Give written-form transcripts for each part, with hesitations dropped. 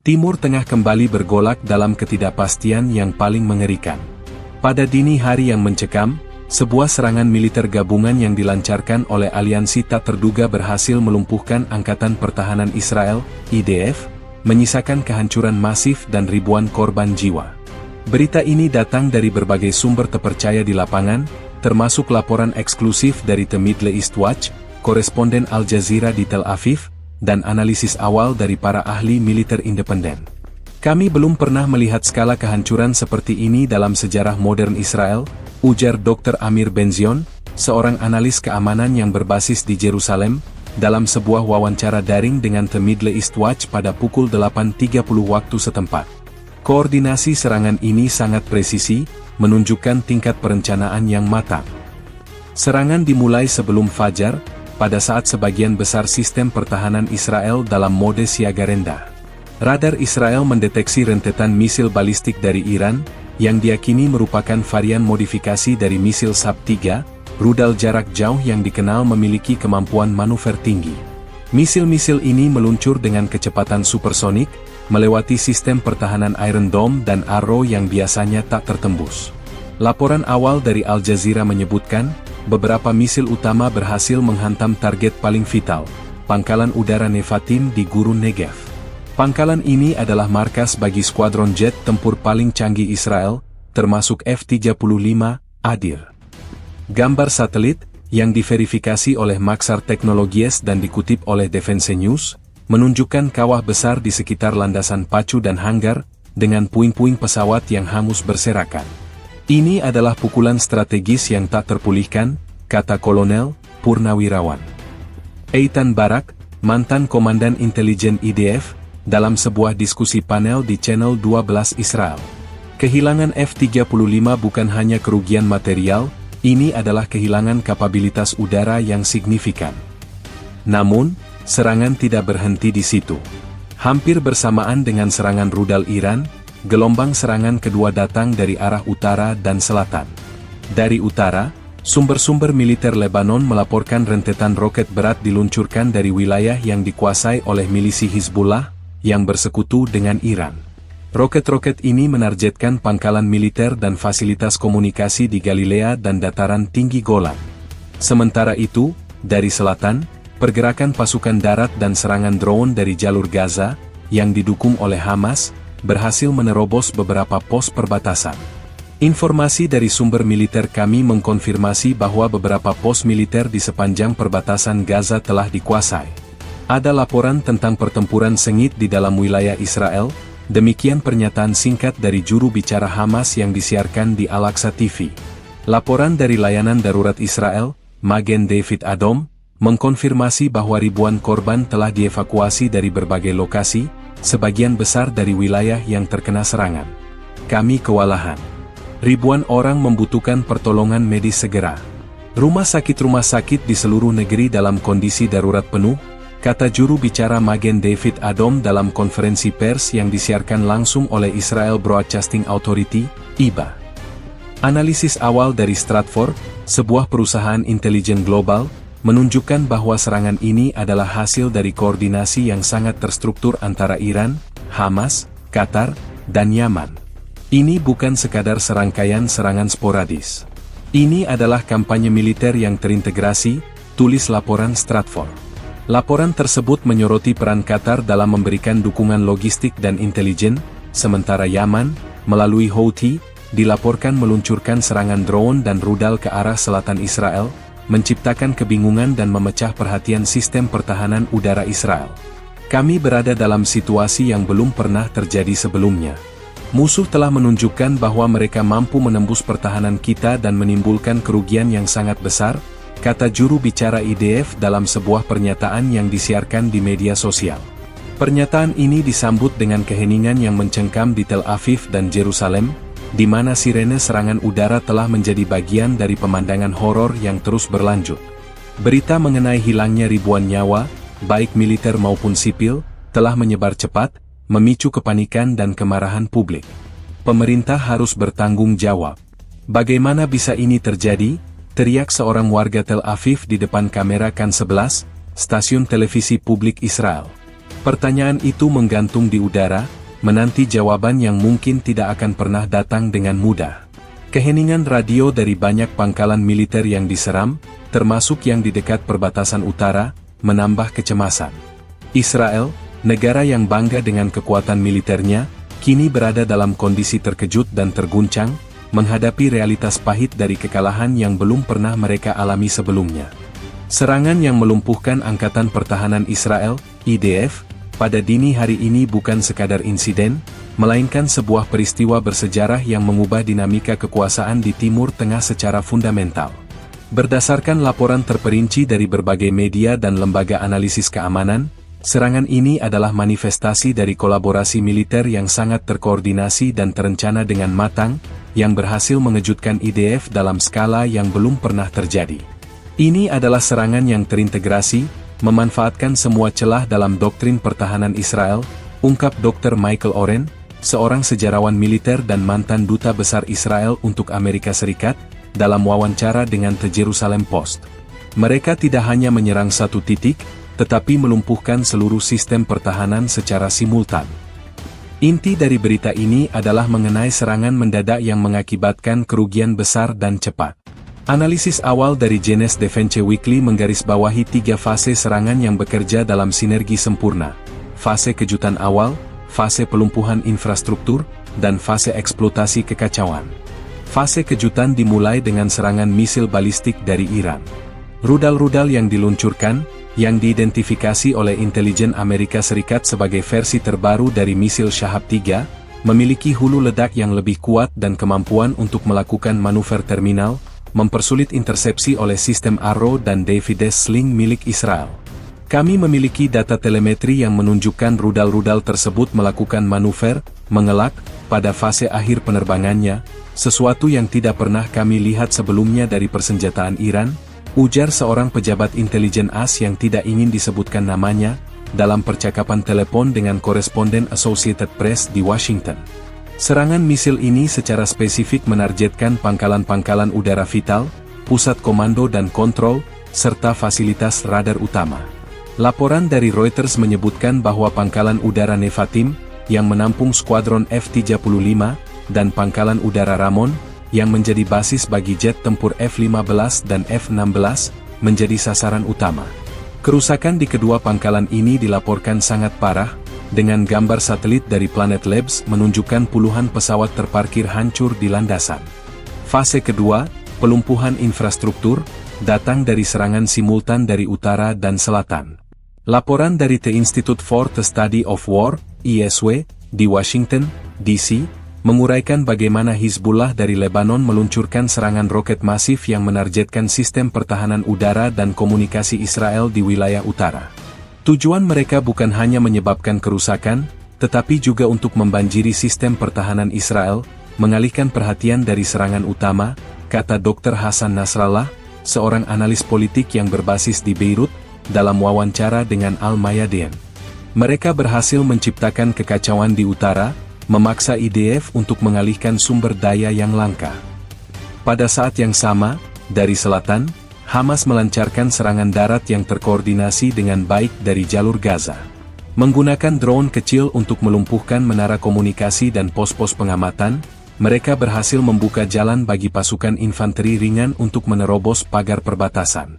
Timur Tengah kembali bergolak dalam ketidakpastian yang paling mengerikan. Pada dini hari yang mencekam, sebuah serangan militer gabungan yang dilancarkan oleh aliansi tak terduga berhasil melumpuhkan Angkatan Pertahanan Israel, IDF, menyisakan kehancuran masif dan ribuan korban jiwa. Berita ini datang dari berbagai sumber terpercaya di lapangan, termasuk laporan eksklusif dari The Middle East Watch, koresponden Al Jazeera di Tel Aviv, dan analisis awal dari para ahli militer independen. Kami belum pernah melihat skala kehancuran seperti ini dalam sejarah modern Israel, ujar Dr. Amir Benzion, seorang analis keamanan yang berbasis di Jerusalem, dalam sebuah wawancara daring dengan The Middle East Watch pada pukul 8.30 waktu setempat. Koordinasi serangan ini sangat presisi, menunjukkan tingkat perencanaan yang matang. Serangan dimulai sebelum fajar, pada saat sebagian besar sistem pertahanan Israel dalam mode siaga rendah. Radar Israel mendeteksi rentetan misil balistik dari Iran, yang diyakini merupakan varian modifikasi dari misil SAB-3, rudal jarak jauh yang dikenal memiliki kemampuan manuver tinggi. Misil-misil ini meluncur dengan kecepatan supersonik, melewati sistem pertahanan Iron Dome dan Arrow yang biasanya tak tertembus. Laporan awal dari Al Jazeera menyebutkan, beberapa misil utama berhasil menghantam target paling vital, Pangkalan Udara Nevatim di Gurun Negev. Pangkalan ini adalah markas bagi skuadron jet tempur paling canggih Israel, termasuk F-35, Adir. Gambar satelit, yang diverifikasi oleh Maxar Technologies dan dikutip oleh Defense News, menunjukkan kawah besar di sekitar landasan pacu dan hanggar, dengan puing-puing pesawat yang hangus berserakan. Ini adalah pukulan strategis yang tak terpulihkan, kata Kolonel Purnawirawan Eitan Barak, mantan Komandan Intelijen IDF, dalam sebuah diskusi panel di Channel 12 Israel. Kehilangan F-35 bukan hanya kerugian material, ini adalah kehilangan kapabilitas udara yang signifikan. Namun, serangan tidak berhenti di situ. Hampir bersamaan dengan serangan rudal Iran, gelombang serangan kedua datang dari arah utara dan selatan. Dari utara, sumber-sumber militer Lebanon melaporkan rentetan roket berat diluncurkan dari wilayah yang dikuasai oleh milisi Hizbullah, yang bersekutu dengan Iran. Roket-roket ini menargetkan pangkalan militer dan fasilitas komunikasi di Galilea dan dataran tinggi Golan. Sementara itu, dari selatan, pergerakan pasukan darat dan serangan drone dari jalur Gaza, yang didukung oleh Hamas, berhasil menerobos beberapa pos perbatasan. Informasi dari sumber militer kami mengkonfirmasi bahwa beberapa pos militer di sepanjang perbatasan Gaza telah dikuasai. Ada laporan tentang pertempuran sengit di dalam wilayah Israel, demikian pernyataan singkat dari juru bicara Hamas yang disiarkan di Al-Aqsa TV. Laporan dari layanan darurat Israel, Magen David Adom, mengkonfirmasi bahwa ribuan korban telah dievakuasi dari berbagai lokasi, sebagian besar dari wilayah yang terkena serangan. Kami kewalahan. Ribuan orang membutuhkan pertolongan medis segera. Rumah sakit di seluruh negeri dalam kondisi darurat penuh, kata juru bicara Magen David Adom dalam konferensi pers yang disiarkan langsung oleh Israel Broadcasting Authority, IBA. Analisis awal dari Stratfor, sebuah perusahaan intelijen global, menunjukkan bahwa serangan ini adalah hasil dari koordinasi yang sangat terstruktur antara Iran, Hamas, Qatar, dan Yaman. Ini bukan sekadar serangkaian serangan sporadis. Ini adalah kampanye militer yang terintegrasi, tulis laporan Stratfor. Laporan tersebut menyoroti peran Qatar dalam memberikan dukungan logistik dan intelijen, sementara Yaman, melalui Houthi, dilaporkan meluncurkan serangan drone dan rudal ke arah selatan Israel, menciptakan kebingungan dan memecah perhatian sistem pertahanan udara Israel. Kami berada dalam situasi yang belum pernah terjadi sebelumnya. Musuh telah menunjukkan bahwa mereka mampu menembus pertahanan kita dan menimbulkan kerugian yang sangat besar, kata juru bicara IDF dalam sebuah pernyataan yang disiarkan di media sosial. Pernyataan ini disambut dengan keheningan yang mencengkam di Tel Aviv dan Jerusalem, di mana sirene serangan udara telah menjadi bagian dari pemandangan horor yang terus berlanjut. Berita mengenai hilangnya ribuan nyawa, baik militer maupun sipil, telah menyebar cepat, memicu kepanikan dan kemarahan publik. Pemerintah harus bertanggung jawab. Bagaimana bisa ini terjadi? Teriak seorang warga Tel Aviv di depan kamera Kan 11, stasiun televisi publik Israel. Pertanyaan itu menggantung di udara, menanti jawaban yang mungkin tidak akan pernah datang dengan mudah. Keheningan radio dari banyak pangkalan militer yang diseram, termasuk yang di dekat perbatasan utara, menambah kecemasan. Israel, negara yang bangga dengan kekuatan militernya, kini berada dalam kondisi terkejut dan terguncang, menghadapi realitas pahit dari kekalahan yang belum pernah mereka alami sebelumnya. Serangan yang melumpuhkan Angkatan Pertahanan Israel, IDF, pada dini hari ini bukan sekadar insiden, melainkan sebuah peristiwa bersejarah yang mengubah dinamika kekuasaan di Timur Tengah secara fundamental. Berdasarkan laporan terperinci dari berbagai media dan lembaga analisis keamanan, serangan ini adalah manifestasi dari kolaborasi militer yang sangat terkoordinasi dan terencana dengan matang, yang berhasil mengejutkan IDF dalam skala yang belum pernah terjadi. Ini adalah serangan yang terintegrasi, memanfaatkan semua celah dalam doktrin pertahanan Israel, ungkap Dr. Michael Oren, seorang sejarawan militer dan mantan duta besar Israel untuk Amerika Serikat, dalam wawancara dengan The Jerusalem Post. Mereka tidak hanya menyerang satu titik, tetapi melumpuhkan seluruh sistem pertahanan secara simultan. Inti dari berita ini adalah mengenai serangan mendadak yang mengakibatkan kerugian besar dan cepat. Analisis awal dari Jeunesse Defense Weekly menggarisbawahi 3 fase serangan yang bekerja dalam sinergi sempurna. Fase kejutan awal, fase pelumpuhan infrastruktur, dan fase eksploitasi kekacauan. Fase kejutan dimulai dengan serangan misil balistik dari Iran. Rudal-rudal yang diluncurkan, yang diidentifikasi oleh intelijen Amerika Serikat sebagai versi terbaru dari misil Shahab 3, memiliki hulu ledak yang lebih kuat dan kemampuan untuk melakukan manuver terminal, mempersulit intersepsi oleh sistem Arrow dan Davides Sling milik Israel. Kami memiliki data telemetri yang menunjukkan rudal-rudal tersebut melakukan manuver, mengelak, pada fase akhir penerbangannya, sesuatu yang tidak pernah kami lihat sebelumnya dari persenjataan Iran, ujar seorang pejabat intelijen AS yang tidak ingin disebutkan namanya, dalam percakapan telepon dengan koresponden Associated Press di Washington. Serangan misil ini secara spesifik menargetkan pangkalan-pangkalan udara vital, pusat komando dan kontrol, serta fasilitas radar utama. Laporan dari Reuters menyebutkan bahwa pangkalan udara Nevatim, yang menampung skuadron F-35, dan pangkalan udara Ramon, yang menjadi basis bagi jet tempur F-15 dan F-16, menjadi sasaran utama. Kerusakan di kedua pangkalan ini dilaporkan sangat parah, dengan gambar satelit dari Planet Labs menunjukkan puluhan pesawat terparkir hancur di landasan. Fase kedua, pelumpuhan infrastruktur, datang dari serangan simultan dari utara dan selatan. Laporan dari The Institute for the Study of War, ISW, di Washington, D.C., menguraikan bagaimana Hizbullah dari Lebanon meluncurkan serangan roket masif yang menargetkan sistem pertahanan udara dan komunikasi Israel di wilayah utara. Tujuan mereka bukan hanya menyebabkan kerusakan, tetapi juga untuk membanjiri sistem pertahanan Israel, mengalihkan perhatian dari serangan utama, kata Dr. Hasan Nasrallah, seorang analis politik yang berbasis di Beirut, dalam wawancara dengan Al-Mayadeen. Mereka berhasil menciptakan kekacauan di utara, memaksa IDF untuk mengalihkan sumber daya yang langka. Pada saat yang sama, dari selatan, Hamas melancarkan serangan darat yang terkoordinasi dengan baik dari jalur Gaza. Menggunakan drone kecil untuk melumpuhkan menara komunikasi dan pos-pos pengamatan, mereka berhasil membuka jalan bagi pasukan infanteri ringan untuk menerobos pagar perbatasan.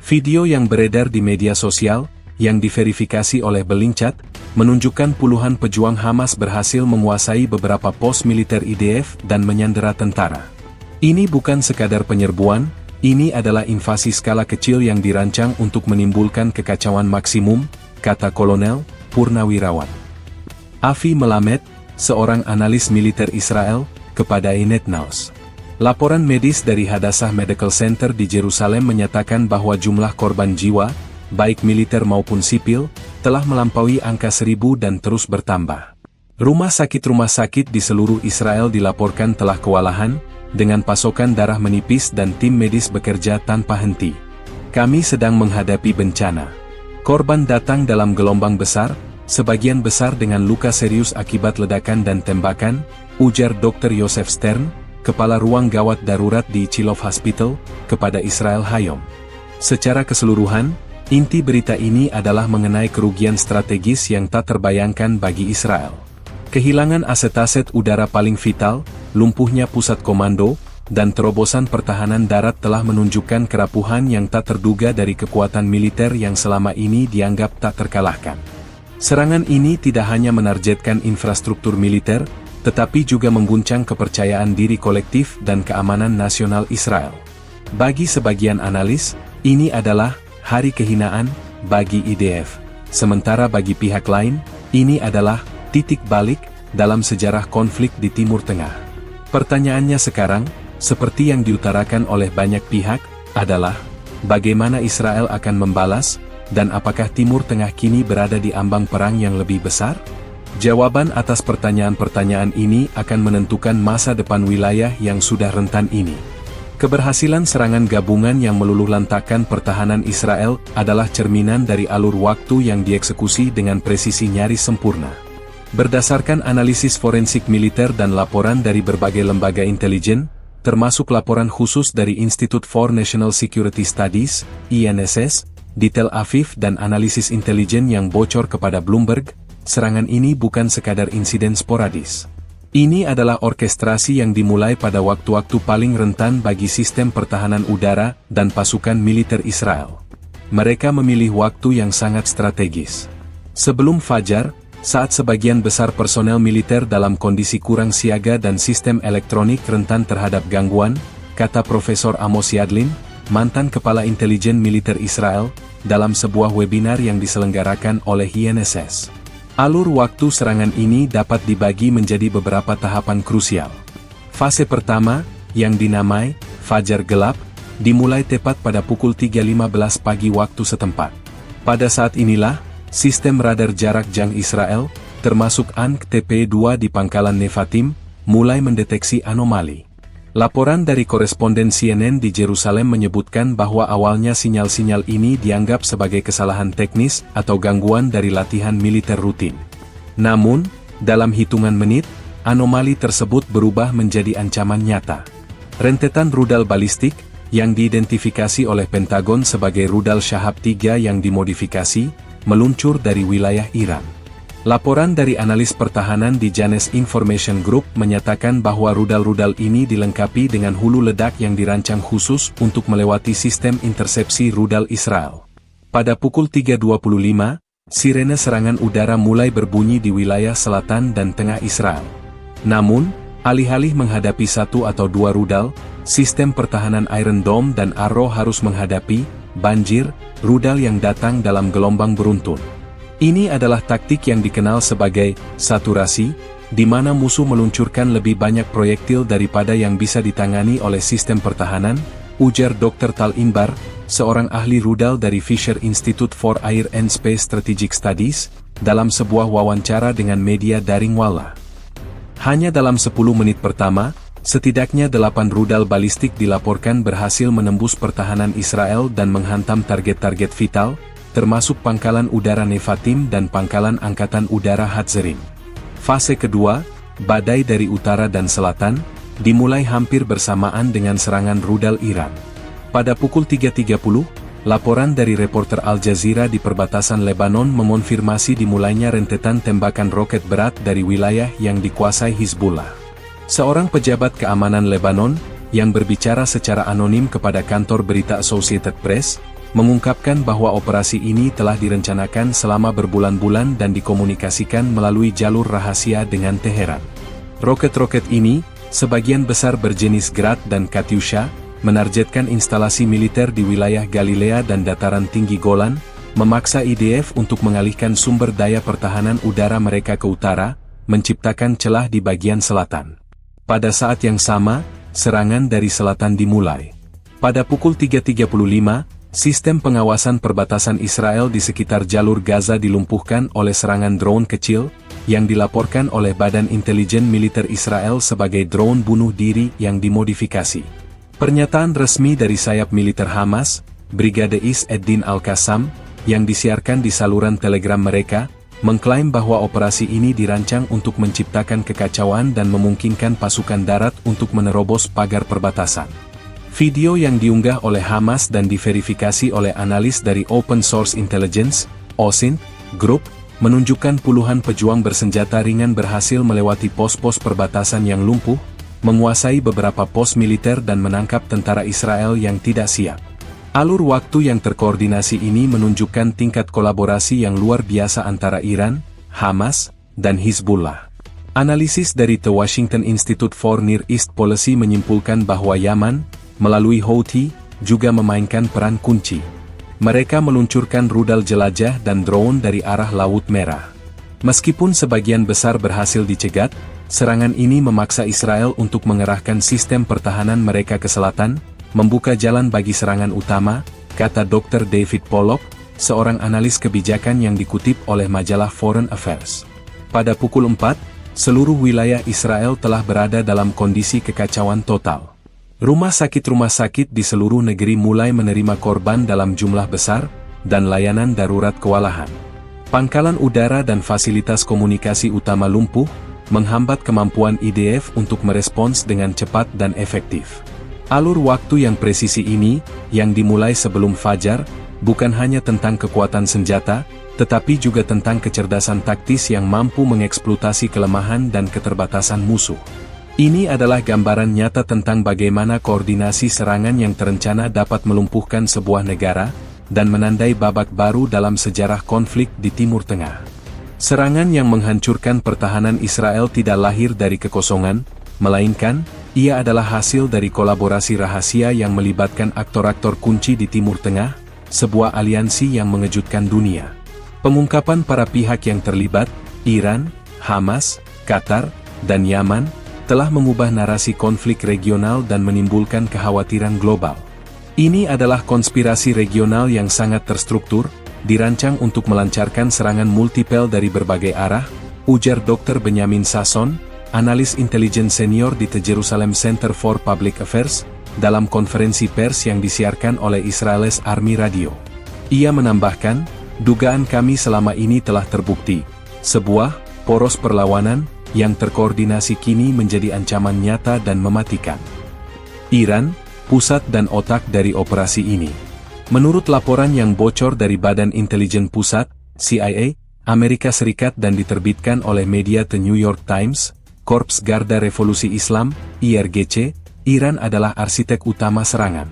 Video yang beredar di media sosial, yang diverifikasi oleh Bellingcat, menunjukkan puluhan pejuang Hamas berhasil menguasai beberapa pos militer IDF dan menyandera tentara. Ini bukan sekadar penyerbuan, ini adalah invasi skala kecil yang dirancang untuk menimbulkan kekacauan maksimum, kata Kolonel Purnawirawan Avi Melamed, seorang analis militer Israel, kepada Ynet News. Laporan medis dari Hadassah Medical Center di Jerusalem menyatakan bahwa jumlah korban jiwa, baik militer maupun sipil, telah melampaui angka 1.000 dan terus bertambah. Rumah sakit di seluruh Israel dilaporkan telah kewalahan, dengan pasokan darah menipis dan tim medis bekerja tanpa henti. Kami sedang menghadapi bencana. Korban datang dalam gelombang besar, sebagian besar dengan luka serius akibat ledakan dan tembakan, ujar Dr. Yosef Stern, kepala ruang gawat darurat di Chilov Hospital, kepada Israel Hayom. Secara keseluruhan, Inti berita ini adalah mengenai kerugian strategis yang tak terbayangkan bagi Israel. Kehilangan aset-aset udara paling vital, lumpuhnya pusat komando, dan terobosan pertahanan darat telah menunjukkan kerapuhan yang tak terduga dari kekuatan militer yang selama ini dianggap tak terkalahkan. Serangan ini tidak hanya menargetkan infrastruktur militer, tetapi juga mengguncang kepercayaan diri kolektif dan keamanan nasional Israel. Bagi sebagian analis, ini adalah hari kehinaan bagi IDF. Sementara bagi pihak lain, ini adalah titik balik dalam sejarah konflik di Timur Tengah. Pertanyaannya sekarang, seperti yang diutarakan oleh banyak pihak, adalah bagaimana Israel akan membalas, dan apakah Timur Tengah kini berada di ambang perang yang lebih besar? Jawaban atas pertanyaan-pertanyaan ini akan menentukan masa depan wilayah yang sudah rentan ini. Keberhasilan serangan gabungan yang meluluhlantakkan pertahanan Israel adalah cerminan dari alur waktu yang dieksekusi dengan presisi nyaris sempurna. Berdasarkan analisis forensik militer dan laporan dari berbagai lembaga intelijen, termasuk laporan khusus dari Institute for National Security Studies, INSS, di Tel Aviv dan analisis intelijen yang bocor kepada Bloomberg, serangan ini bukan sekadar insiden sporadis. Ini adalah orkestrasi yang dimulai pada waktu-waktu paling rentan bagi sistem pertahanan udara dan pasukan militer Israel. Mereka memilih waktu yang sangat strategis. Sebelum Fajar, saat sebagian besar personel militer dalam kondisi kurang siaga dan sistem elektronik rentan terhadap gangguan, kata Profesor Amos Yadlin, mantan Kepala Intelijen Militer Israel, dalam sebuah webinar yang diselenggarakan oleh INSS. Alur waktu serangan ini dapat dibagi menjadi beberapa tahapan krusial. Fase pertama, yang dinamai Fajar Gelap, dimulai tepat pada pukul 3.15 pagi waktu setempat. Pada saat inilah, sistem radar jarak jauh Israel, termasuk ANC-TP2 di pangkalan Nevatim, mulai mendeteksi anomali. Laporan dari koresponden CNN di Yerusalem menyebutkan bahwa awalnya sinyal-sinyal ini dianggap sebagai kesalahan teknis atau gangguan dari latihan militer rutin. Namun, dalam hitungan menit, anomali tersebut berubah menjadi ancaman nyata. Rentetan rudal balistik, yang diidentifikasi oleh Pentagon sebagai rudal Shahab 3 yang dimodifikasi, meluncur dari wilayah Iran. Laporan dari analis pertahanan di Janes Information Group menyatakan bahwa rudal-rudal ini dilengkapi dengan hulu ledak yang dirancang khusus untuk melewati sistem intersepsi rudal Israel. Pada pukul 3.25, sirene serangan udara mulai berbunyi di wilayah selatan dan tengah Israel. Namun, alih-alih menghadapi satu atau dua rudal, sistem pertahanan Iron Dome dan Arrow harus menghadapi banjir rudal yang datang dalam gelombang beruntun. Ini adalah taktik yang dikenal sebagai saturasi, di mana musuh meluncurkan lebih banyak proyektil daripada yang bisa ditangani oleh sistem pertahanan, ujar Dr. Tal Inbar, seorang ahli rudal dari Fisher Institute for Air and Space Strategic Studies, dalam sebuah wawancara dengan media daring Walla. Hanya dalam 10 menit pertama, setidaknya 8 rudal balistik dilaporkan berhasil menembus pertahanan Israel dan menghantam target-target vital, termasuk pangkalan udara Nevatim dan pangkalan angkatan udara Hatzerim. Fase kedua, badai dari utara dan selatan, dimulai hampir bersamaan dengan serangan rudal Iran. Pada pukul 3.30, laporan dari reporter Al Jazeera di perbatasan Lebanon mengonfirmasi dimulainya rentetan tembakan roket berat dari wilayah yang dikuasai Hizbullah. Seorang pejabat keamanan Lebanon, yang berbicara secara anonim kepada kantor berita Associated Press, mengungkapkan bahwa operasi ini telah direncanakan selama berbulan-bulan dan dikomunikasikan melalui jalur rahasia dengan Teheran. Roket-roket ini, sebagian besar berjenis Grad dan Katyusha, menargetkan instalasi militer di wilayah Galilea dan dataran tinggi Golan, memaksa IDF untuk mengalihkan sumber daya pertahanan udara mereka ke utara, menciptakan celah di bagian selatan. Pada saat yang sama, serangan dari selatan dimulai. Pada pukul 3.35, sistem pengawasan perbatasan Israel di sekitar jalur Gaza dilumpuhkan oleh serangan drone kecil, yang dilaporkan oleh Badan Intelijen Militer Israel sebagai drone bunuh diri yang dimodifikasi. Pernyataan resmi dari sayap militer Hamas, Brigade Is Eddin Al-Qassam, yang disiarkan di saluran Telegram mereka, mengklaim bahwa operasi ini dirancang untuk menciptakan kekacauan dan memungkinkan pasukan darat untuk menerobos pagar perbatasan. Video yang diunggah oleh Hamas dan diverifikasi oleh analis dari Open Source Intelligence, OSINT, Group, menunjukkan puluhan pejuang bersenjata ringan berhasil melewati pos-pos perbatasan yang lumpuh, menguasai beberapa pos militer dan menangkap tentara Israel yang tidak siap. Alur waktu yang terkoordinasi ini menunjukkan tingkat kolaborasi yang luar biasa antara Iran, Hamas, dan Hizbullah. Analisis dari The Washington Institute for Near East Policy menyimpulkan bahwa Yaman, melalui Houthi, juga memainkan peran kunci. Mereka meluncurkan rudal jelajah dan drone dari arah Laut Merah. Meskipun sebagian besar berhasil dicegat, serangan ini memaksa Israel untuk mengerahkan sistem pertahanan mereka ke selatan, membuka jalan bagi serangan utama, kata Dr. David Pollock, seorang analis kebijakan yang dikutip oleh majalah Foreign Affairs. Pada pukul 4, seluruh wilayah Israel telah berada dalam kondisi kekacauan total. Rumah sakit di seluruh negeri mulai menerima korban dalam jumlah besar, dan layanan darurat kewalahan. Pangkalan udara dan fasilitas komunikasi utama lumpuh, menghambat kemampuan IDF untuk merespons dengan cepat dan efektif. Alur waktu yang presisi ini, yang dimulai sebelum fajar, bukan hanya tentang kekuatan senjata, tetapi juga tentang kecerdasan taktis yang mampu mengeksploitasi kelemahan dan keterbatasan musuh. Ini adalah gambaran nyata tentang bagaimana koordinasi serangan yang terencana dapat melumpuhkan sebuah negara, dan menandai babak baru dalam sejarah konflik di Timur Tengah. Serangan yang menghancurkan pertahanan Israel tidak lahir dari kekosongan, melainkan, ia adalah hasil dari kolaborasi rahasia yang melibatkan aktor-aktor kunci di Timur Tengah, sebuah aliansi yang mengejutkan dunia. Pengungkapan para pihak yang terlibat, Iran, Hamas, Qatar, dan Yaman, telah mengubah narasi konflik regional dan menimbulkan kekhawatiran global. Ini adalah konspirasi regional yang sangat terstruktur, dirancang untuk melancarkan serangan multipel dari berbagai arah, ujar Dr. Benjamin Sasson, analis intelijen senior di The Jerusalem Center for Public Affairs, dalam konferensi pers yang disiarkan oleh Israelis Army Radio. Ia menambahkan, dugaan kami selama ini telah terbukti. Sebuah poros perlawanan yang terkoordinasi kini menjadi ancaman nyata dan mematikan. Iran, pusat dan otak dari operasi ini. Menurut laporan yang bocor dari Badan Intelijen Pusat, CIA, Amerika Serikat dan diterbitkan oleh media The New York Times, Korps Garda Revolusi Islam, IRGC, Iran adalah arsitek utama serangan.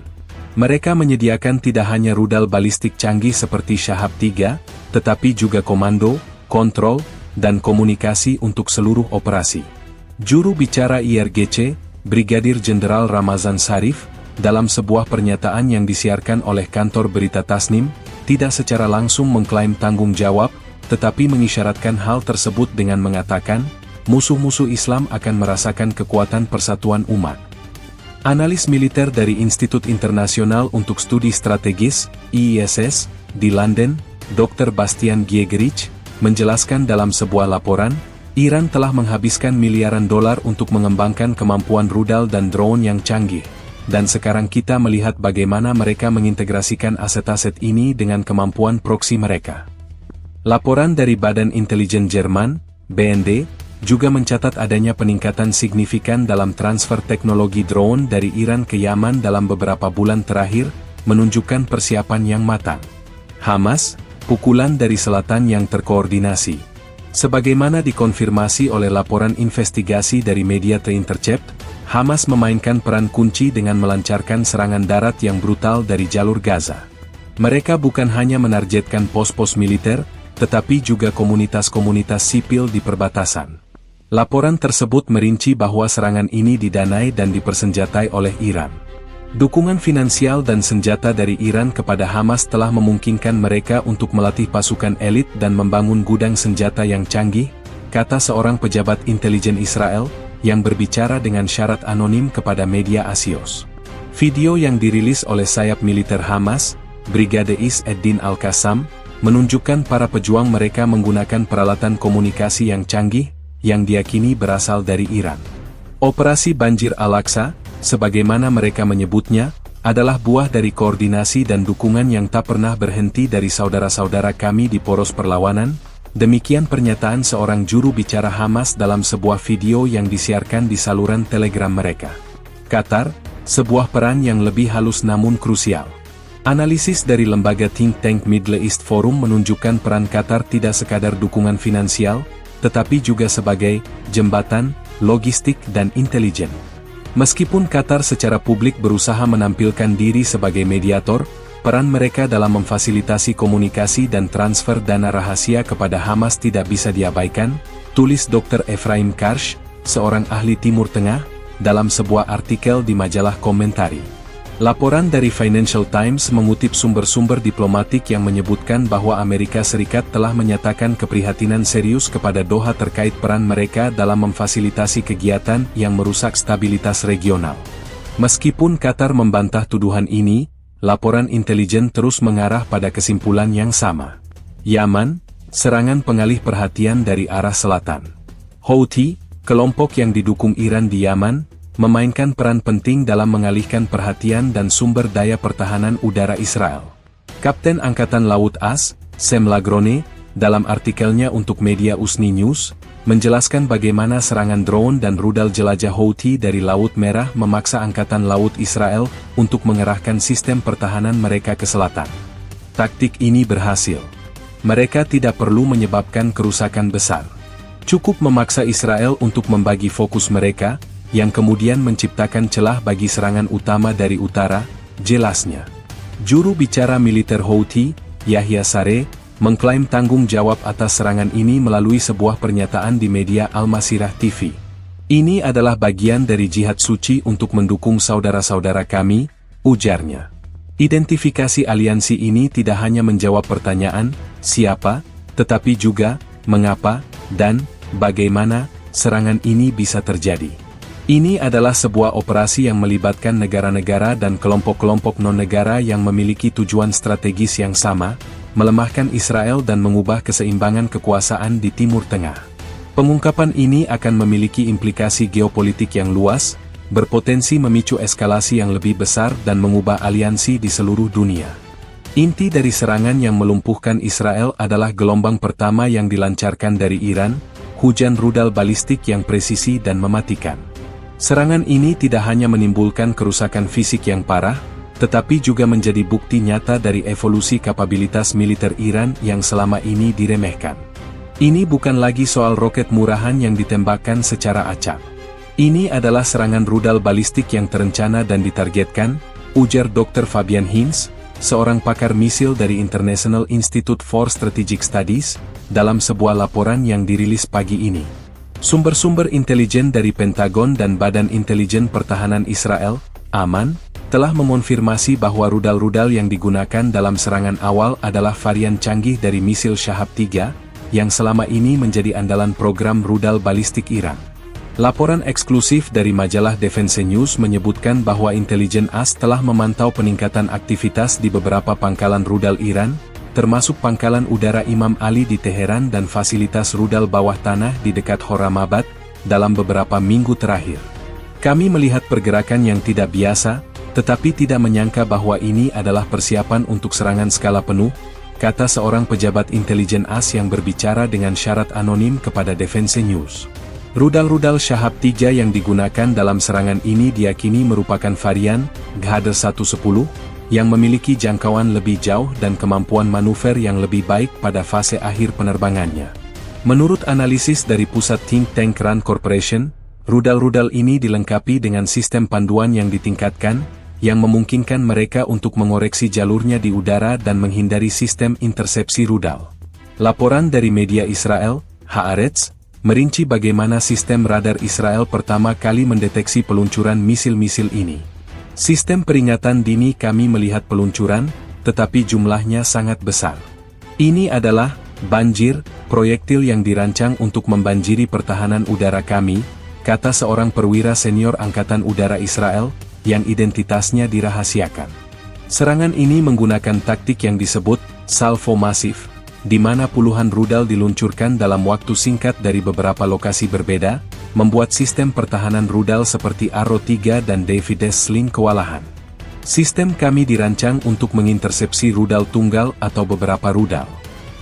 Mereka menyediakan tidak hanya rudal balistik canggih seperti Shahab-3, tetapi juga komando, kontrol, dan komunikasi untuk seluruh operasi. Juru bicara IRGC, Brigadir Jenderal Ramazan Sarif, dalam sebuah pernyataan yang disiarkan oleh kantor berita Tasnim, tidak secara langsung mengklaim tanggung jawab, tetapi mengisyaratkan hal tersebut dengan mengatakan, musuh-musuh Islam akan merasakan kekuatan persatuan umat. Analis militer dari Institut Internasional untuk Studi Strategis, IISS, di London, Dr. Bastian Giegerich, menjelaskan dalam sebuah laporan, Iran telah menghabiskan miliaran dolar untuk mengembangkan kemampuan rudal dan drone yang canggih, dan sekarang kita melihat bagaimana mereka mengintegrasikan aset-aset ini dengan kemampuan proksi mereka. Laporan dari Badan Intelijen Jerman, BND, juga mencatat adanya peningkatan signifikan dalam transfer teknologi drone dari Iran ke Yaman dalam beberapa bulan terakhir, menunjukkan persiapan yang matang. Hamas, pukulan dari selatan yang terkoordinasi. Sebagaimana dikonfirmasi oleh laporan investigasi dari media The Intercept, Hamas memainkan peran kunci dengan melancarkan serangan darat yang brutal dari jalur Gaza. Mereka bukan hanya menargetkan pos-pos militer, tetapi juga komunitas-komunitas sipil di perbatasan. Laporan tersebut merinci bahwa serangan ini didanai dan dipersenjatai oleh Iran. Dukungan finansial dan senjata dari Iran kepada Hamas telah memungkinkan mereka untuk melatih pasukan elit dan membangun gudang senjata yang canggih, kata seorang pejabat intelijen Israel, yang berbicara dengan syarat anonim kepada media Axios. Video yang dirilis oleh sayap militer Hamas, Brigade Is Eddin Al-Qassam, menunjukkan para pejuang mereka menggunakan peralatan komunikasi yang canggih, yang diakini berasal dari Iran. Operasi Banjir Al-Aqsa, sebagaimana mereka menyebutnya, adalah buah dari koordinasi dan dukungan yang tak pernah berhenti dari saudara-saudara kami di poros perlawanan. Demikian pernyataan seorang juru bicara Hamas dalam sebuah video yang disiarkan di saluran Telegram mereka. Qatar, sebuah peran yang lebih halus namun krusial. Analisis dari lembaga think tank Middle East Forum menunjukkan peran Qatar tidak sekadar dukungan finansial, tetapi juga sebagai jembatan, logistik dan intelijen. Meskipun Qatar secara publik berusaha menampilkan diri sebagai mediator, peran mereka dalam memfasilitasi komunikasi dan transfer dana rahasia kepada Hamas tidak bisa diabaikan, tulis Dr. Efraim Karsh, seorang ahli Timur Tengah, dalam sebuah artikel di majalah Komentari. Laporan dari Financial Times mengutip sumber-sumber diplomatik yang menyebutkan bahwa Amerika Serikat telah menyatakan keprihatinan serius kepada Doha terkait peran mereka dalam memfasilitasi kegiatan yang merusak stabilitas regional. Meskipun Qatar membantah tuduhan ini, laporan intelijen terus mengarah pada kesimpulan yang sama. Yaman, serangan pengalih perhatian dari arah selatan. Houthi, kelompok yang didukung Iran di Yaman, memainkan peran penting dalam mengalihkan perhatian dan sumber daya pertahanan udara Israel. Kapten Angkatan Laut AS, Sam Lagrone, dalam artikelnya untuk media Usni News, menjelaskan bagaimana serangan drone dan rudal jelajah Houthi dari Laut Merah memaksa Angkatan Laut Israel untuk mengerahkan sistem pertahanan mereka ke selatan. Taktik ini berhasil. Mereka tidak perlu menyebabkan kerusakan besar. Cukup memaksa Israel untuk membagi fokus mereka, yang kemudian menciptakan celah bagi serangan utama dari utara, jelasnya. Juru bicara militer Houthi, Yahya Saree, mengklaim tanggung jawab atas serangan ini melalui sebuah pernyataan di media Al-Masirah TV. Ini adalah bagian dari jihad suci untuk mendukung saudara-saudara kami, ujarnya. Identifikasi aliansi ini tidak hanya menjawab pertanyaan, siapa, tetapi juga, mengapa, dan, bagaimana, serangan ini bisa terjadi. Ini adalah sebuah operasi yang melibatkan negara-negara dan kelompok-kelompok non-negara yang memiliki tujuan strategis yang sama, melemahkan Israel dan mengubah keseimbangan kekuasaan di Timur Tengah. Pengungkapan ini akan memiliki implikasi geopolitik yang luas, berpotensi memicu eskalasi yang lebih besar dan mengubah aliansi di seluruh dunia. Inti dari serangan yang melumpuhkan Israel adalah gelombang pertama yang dilancarkan dari Iran, hujan rudal balistik yang presisi dan mematikan. Serangan ini tidak hanya menimbulkan kerusakan fisik yang parah, tetapi juga menjadi bukti nyata dari evolusi kapabilitas militer Iran yang selama ini diremehkan. Ini bukan lagi soal roket murahan yang ditembakkan secara acak. Ini adalah serangan rudal balistik yang terencana dan ditargetkan, ujar Dr. Fabian Hinz, seorang pakar misil dari International Institute for Strategic Studies, dalam sebuah laporan yang dirilis pagi ini. Sumber-sumber intelijen dari Pentagon dan Badan Intelijen Pertahanan Israel, Aman, telah mengonfirmasi bahwa rudal-rudal yang digunakan dalam serangan awal adalah varian canggih dari misil Shahab 3, yang selama ini menjadi andalan program rudal balistik Iran. Laporan eksklusif dari majalah Defense News menyebutkan bahwa intelijen AS telah memantau peningkatan aktivitas di beberapa pangkalan rudal Iran, termasuk pangkalan udara Imam Ali di Teheran dan fasilitas rudal bawah tanah di dekat Horamabad, dalam beberapa minggu terakhir. Kami melihat pergerakan yang tidak biasa, tetapi tidak menyangka bahwa ini adalah persiapan untuk serangan skala penuh, kata seorang pejabat intelijen AS yang berbicara dengan syarat anonim kepada Defense News. Rudal-rudal Shahab 3 yang digunakan dalam serangan ini diyakini merupakan varian Ghader 110, yang memiliki jangkauan lebih jauh dan kemampuan manuver yang lebih baik pada fase akhir penerbangannya. Menurut analisis dari pusat think tank Rand Corporation, rudal-rudal ini dilengkapi dengan sistem panduan yang ditingkatkan, yang memungkinkan mereka untuk mengoreksi jalurnya di udara dan menghindari sistem intersepsi rudal. Laporan dari media Israel, Haaretz, merinci bagaimana sistem radar Israel pertama kali mendeteksi peluncuran misil-misil ini. Sistem peringatan dini kami melihat peluncuran, tetapi jumlahnya sangat besar. Ini adalah banjir proyektil yang dirancang untuk membanjiri pertahanan udara kami, kata seorang perwira senior Angkatan Udara Israel, yang identitasnya dirahasiakan. Serangan ini menggunakan taktik yang disebut salvo masif, di mana puluhan rudal diluncurkan dalam waktu singkat dari beberapa lokasi berbeda, membuat sistem pertahanan rudal seperti Arrow 3 dan David's Sling kewalahan. Sistem kami dirancang untuk mengintersepsi rudal tunggal atau beberapa rudal.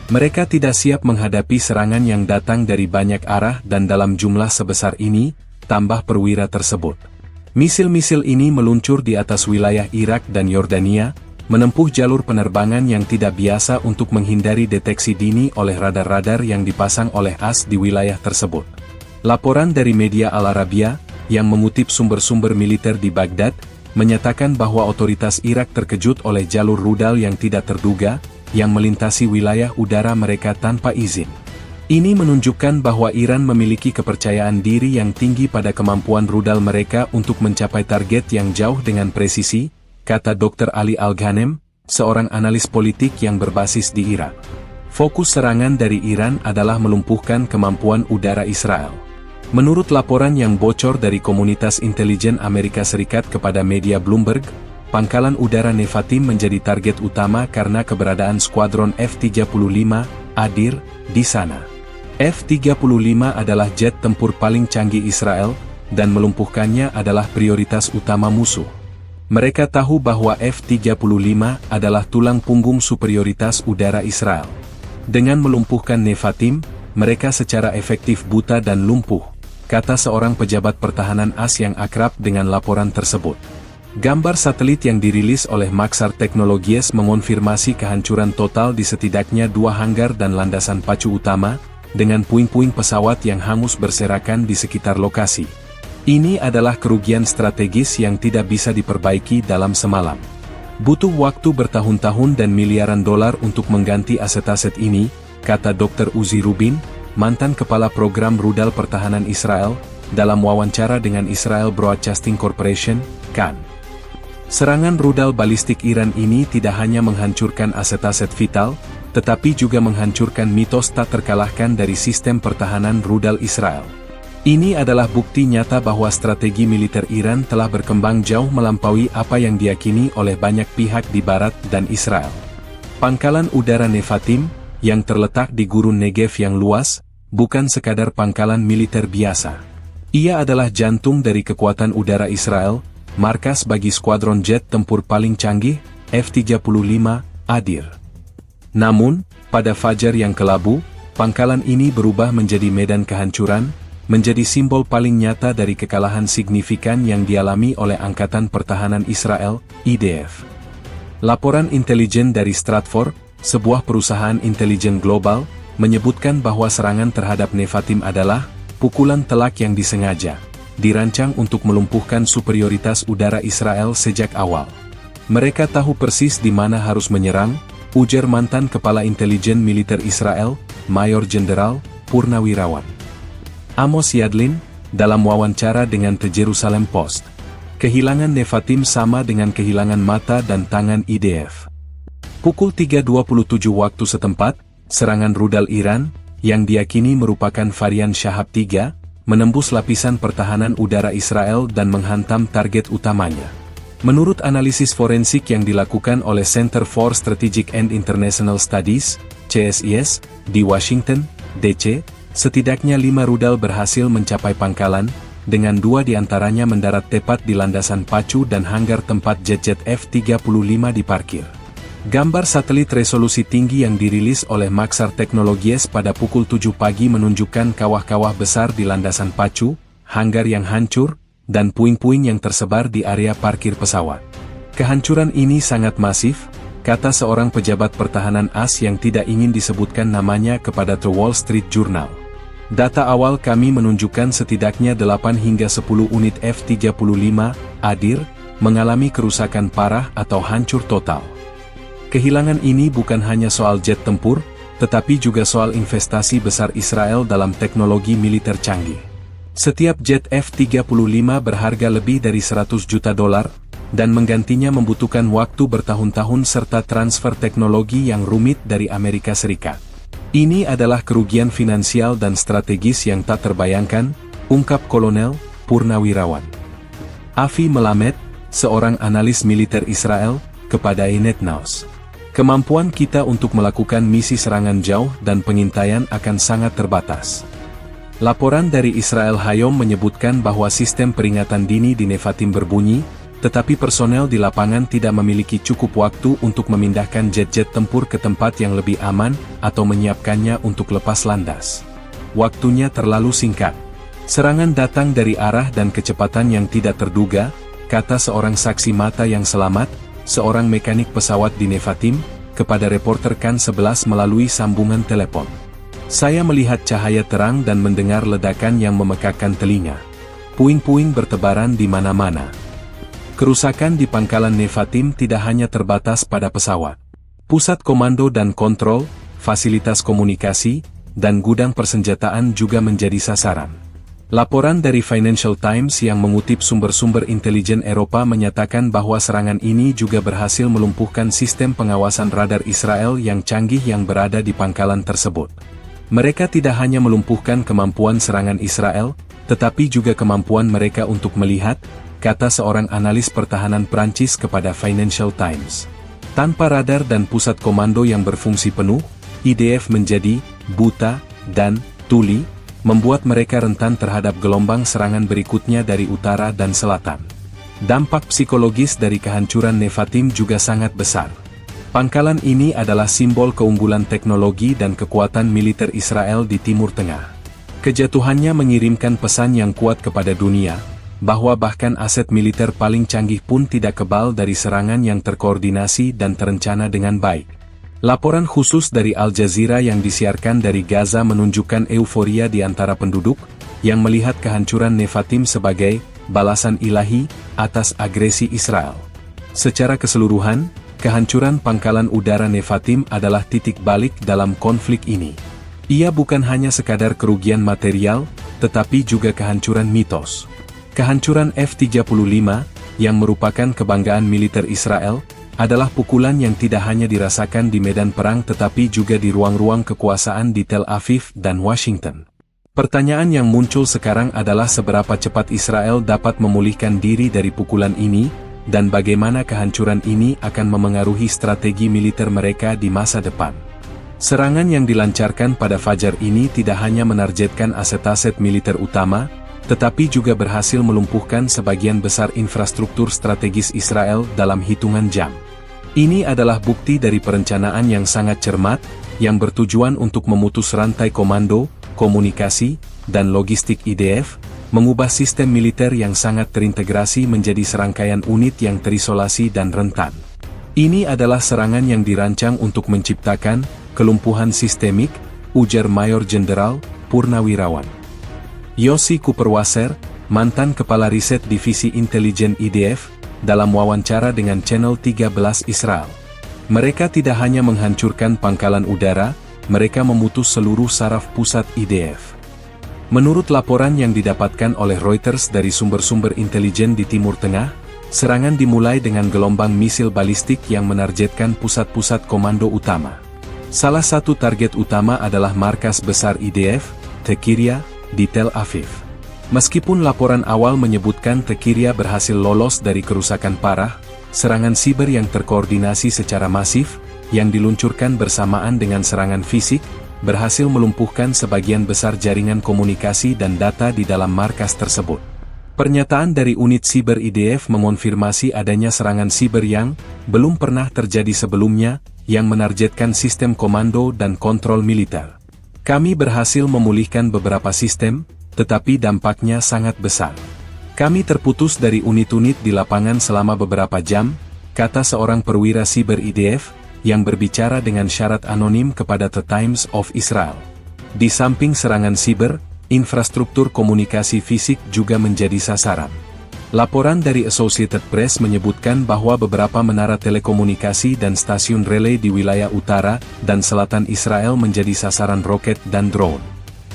Mereka tidak siap menghadapi serangan yang datang dari banyak arah dan dalam jumlah sebesar ini, tambah perwira tersebut. Misil-misil ini meluncur di atas wilayah Irak dan Yordania, menempuh jalur penerbangan yang tidak biasa untuk menghindari deteksi dini oleh radar-radar yang dipasang oleh AS di wilayah tersebut. Laporan dari media Al Arabiya, yang mengutip sumber-sumber militer di Baghdad, menyatakan bahwa otoritas Irak terkejut oleh jalur rudal yang tidak terduga, yang melintasi wilayah udara mereka tanpa izin. Ini menunjukkan bahwa Iran memiliki kepercayaan diri yang tinggi pada kemampuan rudal mereka untuk mencapai target yang jauh dengan presisi, kata Dr. Ali Al-Ghanem, seorang analis politik yang berbasis di Irak. Fokus serangan dari Iran adalah melumpuhkan kemampuan udara Israel. Menurut laporan yang bocor dari komunitas intelijen Amerika Serikat kepada media Bloomberg, pangkalan udara Nevatim menjadi target utama karena keberadaan skuadron F-35 Adir di sana. F-35 adalah jet tempur paling canggih Israel, dan melumpuhkannya adalah prioritas utama musuh. Mereka tahu bahwa F-35 adalah tulang punggung superioritas udara Israel. Dengan melumpuhkan Nevatim, mereka secara efektif buta dan lumpuh, kata seorang pejabat pertahanan AS yang akrab dengan laporan tersebut. Gambar satelit yang dirilis oleh Maxar Technologies mengonfirmasi kehancuran total di setidaknya 2 hanggar dan landasan pacu utama, dengan puing-puing pesawat yang hangus berserakan di sekitar lokasi. Ini adalah kerugian strategis yang tidak bisa diperbaiki dalam semalam. Butuh waktu bertahun-tahun dan miliaran dolar untuk mengganti aset-aset ini, kata Dr. Uzi Rubin, mantan kepala program rudal pertahanan Israel, dalam wawancara dengan Israel Broadcasting Corporation, CAN. Serangan rudal balistik Iran ini tidak hanya menghancurkan aset-aset vital, tetapi juga menghancurkan mitos tak terkalahkan dari sistem pertahanan rudal Israel. Ini adalah bukti nyata bahwa strategi militer Iran telah berkembang jauh melampaui apa yang diyakini oleh banyak pihak di Barat dan Israel. Pangkalan udara Nevatim, yang terletak di gurun Negev yang luas, bukan sekadar pangkalan militer biasa. Ia adalah jantung dari kekuatan udara Israel, markas bagi skuadron jet tempur paling canggih, F-35 Adir. Namun, pada fajar yang kelabu, pangkalan ini berubah menjadi medan kehancuran, menjadi simbol paling nyata dari kekalahan signifikan yang dialami oleh Angkatan Pertahanan Israel, IDF. Laporan intelijen dari Stratfor, sebuah perusahaan intelijen global, menyebutkan bahwa serangan terhadap Nevatim adalah pukulan telak yang disengaja, dirancang untuk melumpuhkan superioritas udara Israel sejak awal. Mereka tahu persis di mana harus menyerang, ujar mantan Kepala Intelijen Militer Israel, Mayor Jenderal Purnawirawan Amos Yadlin, dalam wawancara dengan The Jerusalem Post. Kehilangan Nevatim sama dengan kehilangan mata dan tangan IDF. Pukul 3.27 waktu setempat, serangan rudal Iran, yang diyakini merupakan varian Shahab 3, menembus lapisan pertahanan udara Israel dan menghantam target utamanya. Menurut analisis forensik yang dilakukan oleh Center for Strategic and International Studies, CSIS, di Washington, D.C., setidaknya 5 rudal berhasil mencapai pangkalan, dengan 2 diantaranya mendarat tepat di landasan pacu dan hanggar tempat jet-jet F-35 diparkir. Gambar satelit resolusi tinggi yang dirilis oleh Maxar Technologies pada pukul 7 pagi menunjukkan kawah-kawah besar di landasan pacu, hanggar yang hancur, dan puing-puing yang tersebar di area parkir pesawat. Kehancuran ini sangat masif, kata seorang pejabat pertahanan AS yang tidak ingin disebutkan namanya kepada The Wall Street Journal. Data awal kami menunjukkan setidaknya 8 hingga 10 unit F-35 Adir mengalami kerusakan parah atau hancur total. Kehilangan ini bukan hanya soal jet tempur, tetapi juga soal investasi besar Israel dalam teknologi militer canggih. Setiap jet F-35 berharga lebih dari 100 juta dolar, dan menggantinya membutuhkan waktu bertahun-tahun serta transfer teknologi yang rumit dari Amerika Serikat. Ini adalah kerugian finansial dan strategis yang tak terbayangkan, ungkap Kolonel Purnawirawan Avi Melamed, seorang analis militer Israel, kepada Ynet News. Kemampuan kita untuk melakukan misi serangan jauh dan pengintaian akan sangat terbatas. Laporan dari Israel Hayom menyebutkan bahwa sistem peringatan dini di Nevatim berbunyi, tetapi personel di lapangan tidak memiliki cukup waktu untuk memindahkan jet-jet tempur ke tempat yang lebih aman, atau menyiapkannya untuk lepas landas. Waktunya terlalu singkat. Serangan datang dari arah dan kecepatan yang tidak terduga, kata seorang saksi mata yang selamat, seorang mekanik pesawat di Nevatim, kepada reporter KAN 11 melalui sambungan telepon. Saya melihat cahaya terang dan mendengar ledakan yang memekakkan telinga. Puing-puing bertebaran di mana-mana. Kerusakan di pangkalan Nevatim tidak hanya terbatas pada pesawat. Pusat komando dan kontrol, fasilitas komunikasi, dan gudang persenjataan juga menjadi sasaran. Laporan dari Financial Times yang mengutip sumber-sumber intelijen Eropa menyatakan bahwa serangan ini juga berhasil melumpuhkan sistem pengawasan radar Israel yang canggih yang berada di pangkalan tersebut. Mereka tidak hanya melumpuhkan kemampuan serangan Israel, tetapi juga kemampuan mereka untuk melihat, kata seorang analis pertahanan Prancis kepada Financial Times. Tanpa radar dan pusat komando yang berfungsi penuh, IDF menjadi buta dan tuli, membuat mereka rentan terhadap gelombang serangan berikutnya dari utara dan selatan. Dampak psikologis dari kehancuran Nevatim juga sangat besar. Pangkalan ini adalah simbol keunggulan teknologi dan kekuatan militer Israel di Timur Tengah. Kejatuhannya mengirimkan pesan yang kuat kepada dunia, bahwa bahkan aset militer paling canggih pun tidak kebal dari serangan yang terkoordinasi dan terencana dengan baik. Laporan khusus dari Al Jazeera yang disiarkan dari Gaza menunjukkan euforia di antara penduduk, yang melihat kehancuran Nevatim sebagai balasan ilahi atas agresi Israel. Secara keseluruhan, kehancuran pangkalan udara Nevatim adalah titik balik dalam konflik ini. Ia bukan hanya sekadar kerugian material, tetapi juga kehancuran mitos. Kehancuran F-35, yang merupakan kebanggaan militer Israel, adalah pukulan yang tidak hanya dirasakan di medan perang tetapi juga di ruang-ruang kekuasaan di Tel Aviv dan Washington. Pertanyaan yang muncul sekarang adalah seberapa cepat Israel dapat memulihkan diri dari pukulan ini, dan bagaimana kehancuran ini akan memengaruhi strategi militer mereka di masa depan. Serangan yang dilancarkan pada fajar ini tidak hanya menargetkan aset-aset militer utama, tetapi juga berhasil melumpuhkan sebagian besar infrastruktur strategis Israel dalam hitungan jam. Ini adalah bukti dari perencanaan yang sangat cermat, yang bertujuan untuk memutus rantai komando, komunikasi, dan logistik IDF, mengubah sistem militer yang sangat terintegrasi menjadi serangkaian unit yang terisolasi dan rentan. Ini adalah serangan yang dirancang untuk menciptakan kelumpuhan sistemik, ujar Mayor Jenderal Purnawirawan Yossi Kuperwasser, mantan Kepala Riset Divisi Intelijen IDF, dalam wawancara dengan Channel 13 Israel. Mereka tidak hanya menghancurkan pangkalan udara, mereka memutus seluruh saraf pusat IDF. Menurut laporan yang didapatkan oleh Reuters dari sumber-sumber intelijen di Timur Tengah, serangan dimulai dengan gelombang misil balistik yang menargetkan pusat-pusat komando utama. Salah satu target utama adalah markas besar IDF, Tekiria, di Tel Aviv. Meskipun laporan awal menyebutkan Tekiria berhasil lolos dari kerusakan parah, serangan siber yang terkoordinasi secara masif, yang diluncurkan bersamaan dengan serangan fisik, berhasil melumpuhkan sebagian besar jaringan komunikasi dan data di dalam markas tersebut. Pernyataan dari unit siber IDF mengonfirmasi adanya serangan siber yang belum pernah terjadi sebelumnya, yang menargetkan sistem komando dan kontrol militer. Kami berhasil memulihkan beberapa sistem, tetapi dampaknya sangat besar. Kami terputus dari unit-unit di lapangan selama beberapa jam, kata seorang perwira siber IDF, yang berbicara dengan syarat anonim kepada The Times of Israel. Di samping serangan siber, infrastruktur komunikasi fisik juga menjadi sasaran. Laporan dari Associated Press menyebutkan bahwa beberapa menara telekomunikasi dan stasiun relay di wilayah utara dan selatan Israel menjadi sasaran roket dan drone.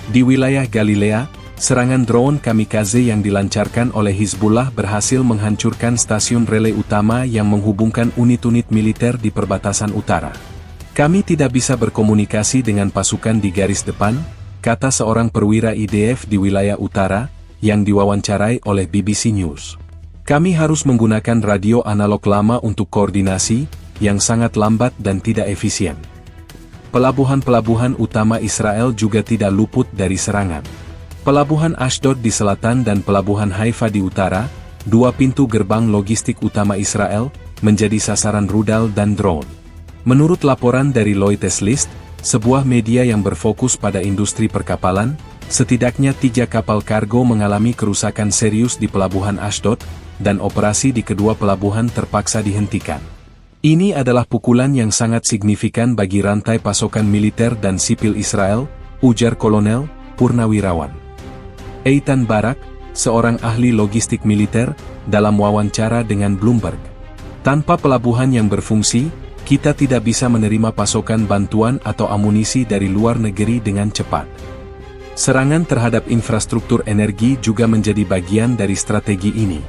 Di wilayah Galilea, serangan drone kamikaze yang dilancarkan oleh Hizbullah berhasil menghancurkan stasiun relay utama yang menghubungkan unit-unit militer di perbatasan utara. Kami tidak bisa berkomunikasi dengan pasukan di garis depan, kata seorang perwira IDF di wilayah utara, yang diwawancarai oleh BBC News. Kami harus menggunakan radio analog lama untuk koordinasi, yang sangat lambat dan tidak efisien. Pelabuhan-pelabuhan utama Israel juga tidak luput dari serangan. Pelabuhan Ashdod di selatan dan pelabuhan Haifa di utara, dua pintu gerbang logistik utama Israel, menjadi sasaran rudal dan drone. Menurut laporan dari Reuters List, sebuah media yang berfokus pada industri perkapalan, Setidaknya 3 kapal kargo mengalami kerusakan serius di pelabuhan Ashdod, dan operasi di kedua pelabuhan terpaksa dihentikan. Ini adalah pukulan yang sangat signifikan bagi rantai pasokan militer dan sipil Israel, ujar Kolonel Purnawirawan Eitan Barak, seorang ahli logistik militer, dalam wawancara dengan Bloomberg. Tanpa pelabuhan yang berfungsi, kita tidak bisa menerima pasokan bantuan atau amunisi dari luar negeri dengan cepat. Serangan terhadap infrastruktur energi juga menjadi bagian dari strategi ini.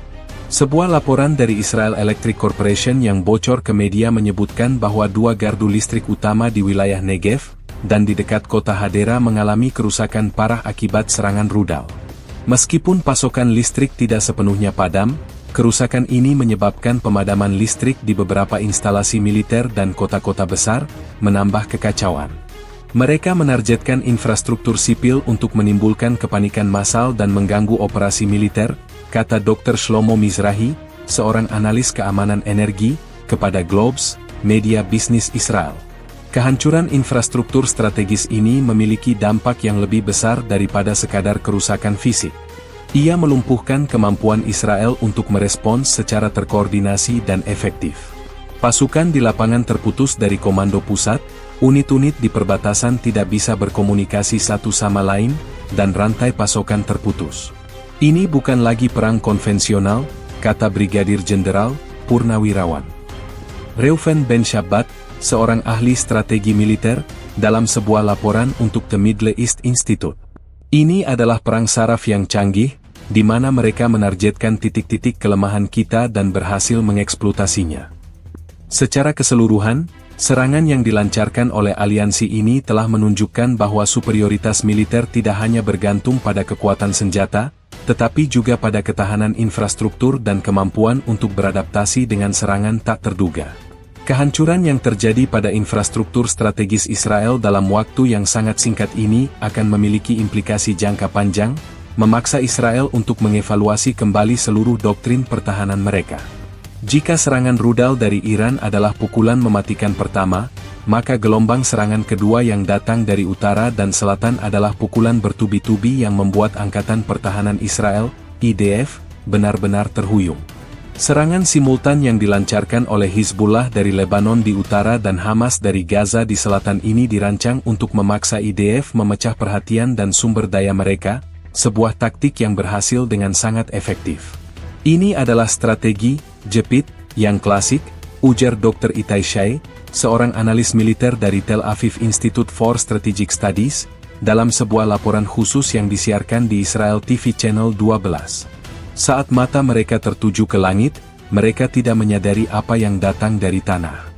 Sebuah laporan dari Israel Electric Corporation yang bocor ke media menyebutkan bahwa 2 gardu listrik utama di wilayah Negev dan di dekat kota Hadera mengalami kerusakan parah akibat serangan rudal. Meskipun pasokan listrik tidak sepenuhnya padam, kerusakan ini menyebabkan pemadaman listrik di beberapa instalasi militer dan kota-kota besar, menambah kekacauan. Mereka menargetkan infrastruktur sipil untuk menimbulkan kepanikan massal dan mengganggu operasi militer, kata Dr. Shlomo Mizrahi, seorang analis keamanan energi, kepada Globes, media bisnis Israel. Kehancuran infrastruktur strategis ini memiliki dampak yang lebih besar daripada sekadar kerusakan fisik. Ia melumpuhkan kemampuan Israel untuk merespons secara terkoordinasi dan efektif. Pasukan di lapangan terputus dari komando pusat, unit-unit di perbatasan tidak bisa berkomunikasi satu sama lain, dan rantai pasokan terputus. Ini bukan lagi perang konvensional, kata Brigadir Jenderal Purnawirawan Reuven Ben Shabbat, seorang ahli strategi militer, dalam sebuah laporan untuk The Middle East Institute. Ini adalah perang saraf yang canggih, di mana mereka menargetkan titik-titik kelemahan kita dan berhasil mengeksploitasinya. Secara keseluruhan, serangan yang dilancarkan oleh aliansi ini telah menunjukkan bahwa superioritas militer tidak hanya bergantung pada kekuatan senjata, tetapi juga pada ketahanan infrastruktur dan kemampuan untuk beradaptasi dengan serangan tak terduga. Kehancuran yang terjadi pada infrastruktur strategis Israel dalam waktu yang sangat singkat ini akan memiliki implikasi jangka panjang, memaksa Israel untuk mengevaluasi kembali seluruh doktrin pertahanan mereka. Jika serangan rudal dari Iran adalah pukulan mematikan pertama, maka gelombang serangan kedua yang datang dari utara dan selatan adalah pukulan bertubi-tubi yang membuat Angkatan Pertahanan Israel, IDF, benar-benar terhuyung. Serangan simultan yang dilancarkan oleh Hizbullah dari Lebanon di utara dan Hamas dari Gaza di selatan ini dirancang untuk memaksa IDF memecah perhatian dan sumber daya mereka, sebuah taktik yang berhasil dengan sangat efektif. Ini adalah strategi jepit yang klasik, ujar Dr. Itai Shai, seorang analis militer dari Tel Aviv Institute for Strategic Studies, dalam sebuah laporan khusus yang disiarkan di Israel TV Channel 12. Saat mata mereka tertuju ke langit, mereka tidak menyadari apa yang datang dari tanah.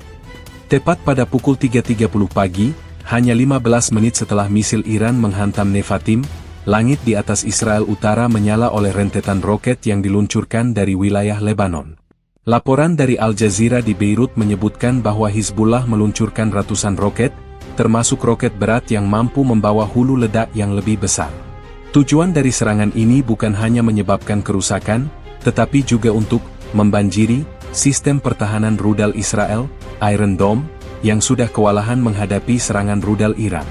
Tepat pada pukul 3.30 pagi, hanya 15 menit setelah misil Iran menghantam Nevatim, langit di atas Israel Utara menyala oleh rentetan roket yang diluncurkan dari wilayah Lebanon. Laporan dari Al Jazeera di Beirut menyebutkan bahwa Hizbullah meluncurkan ratusan roket, termasuk roket berat yang mampu membawa hulu ledak yang lebih besar. Tujuan dari serangan ini bukan hanya menyebabkan kerusakan, tetapi juga untuk membanjiri sistem pertahanan rudal Israel, Iron Dome, yang sudah kewalahan menghadapi serangan rudal Iran.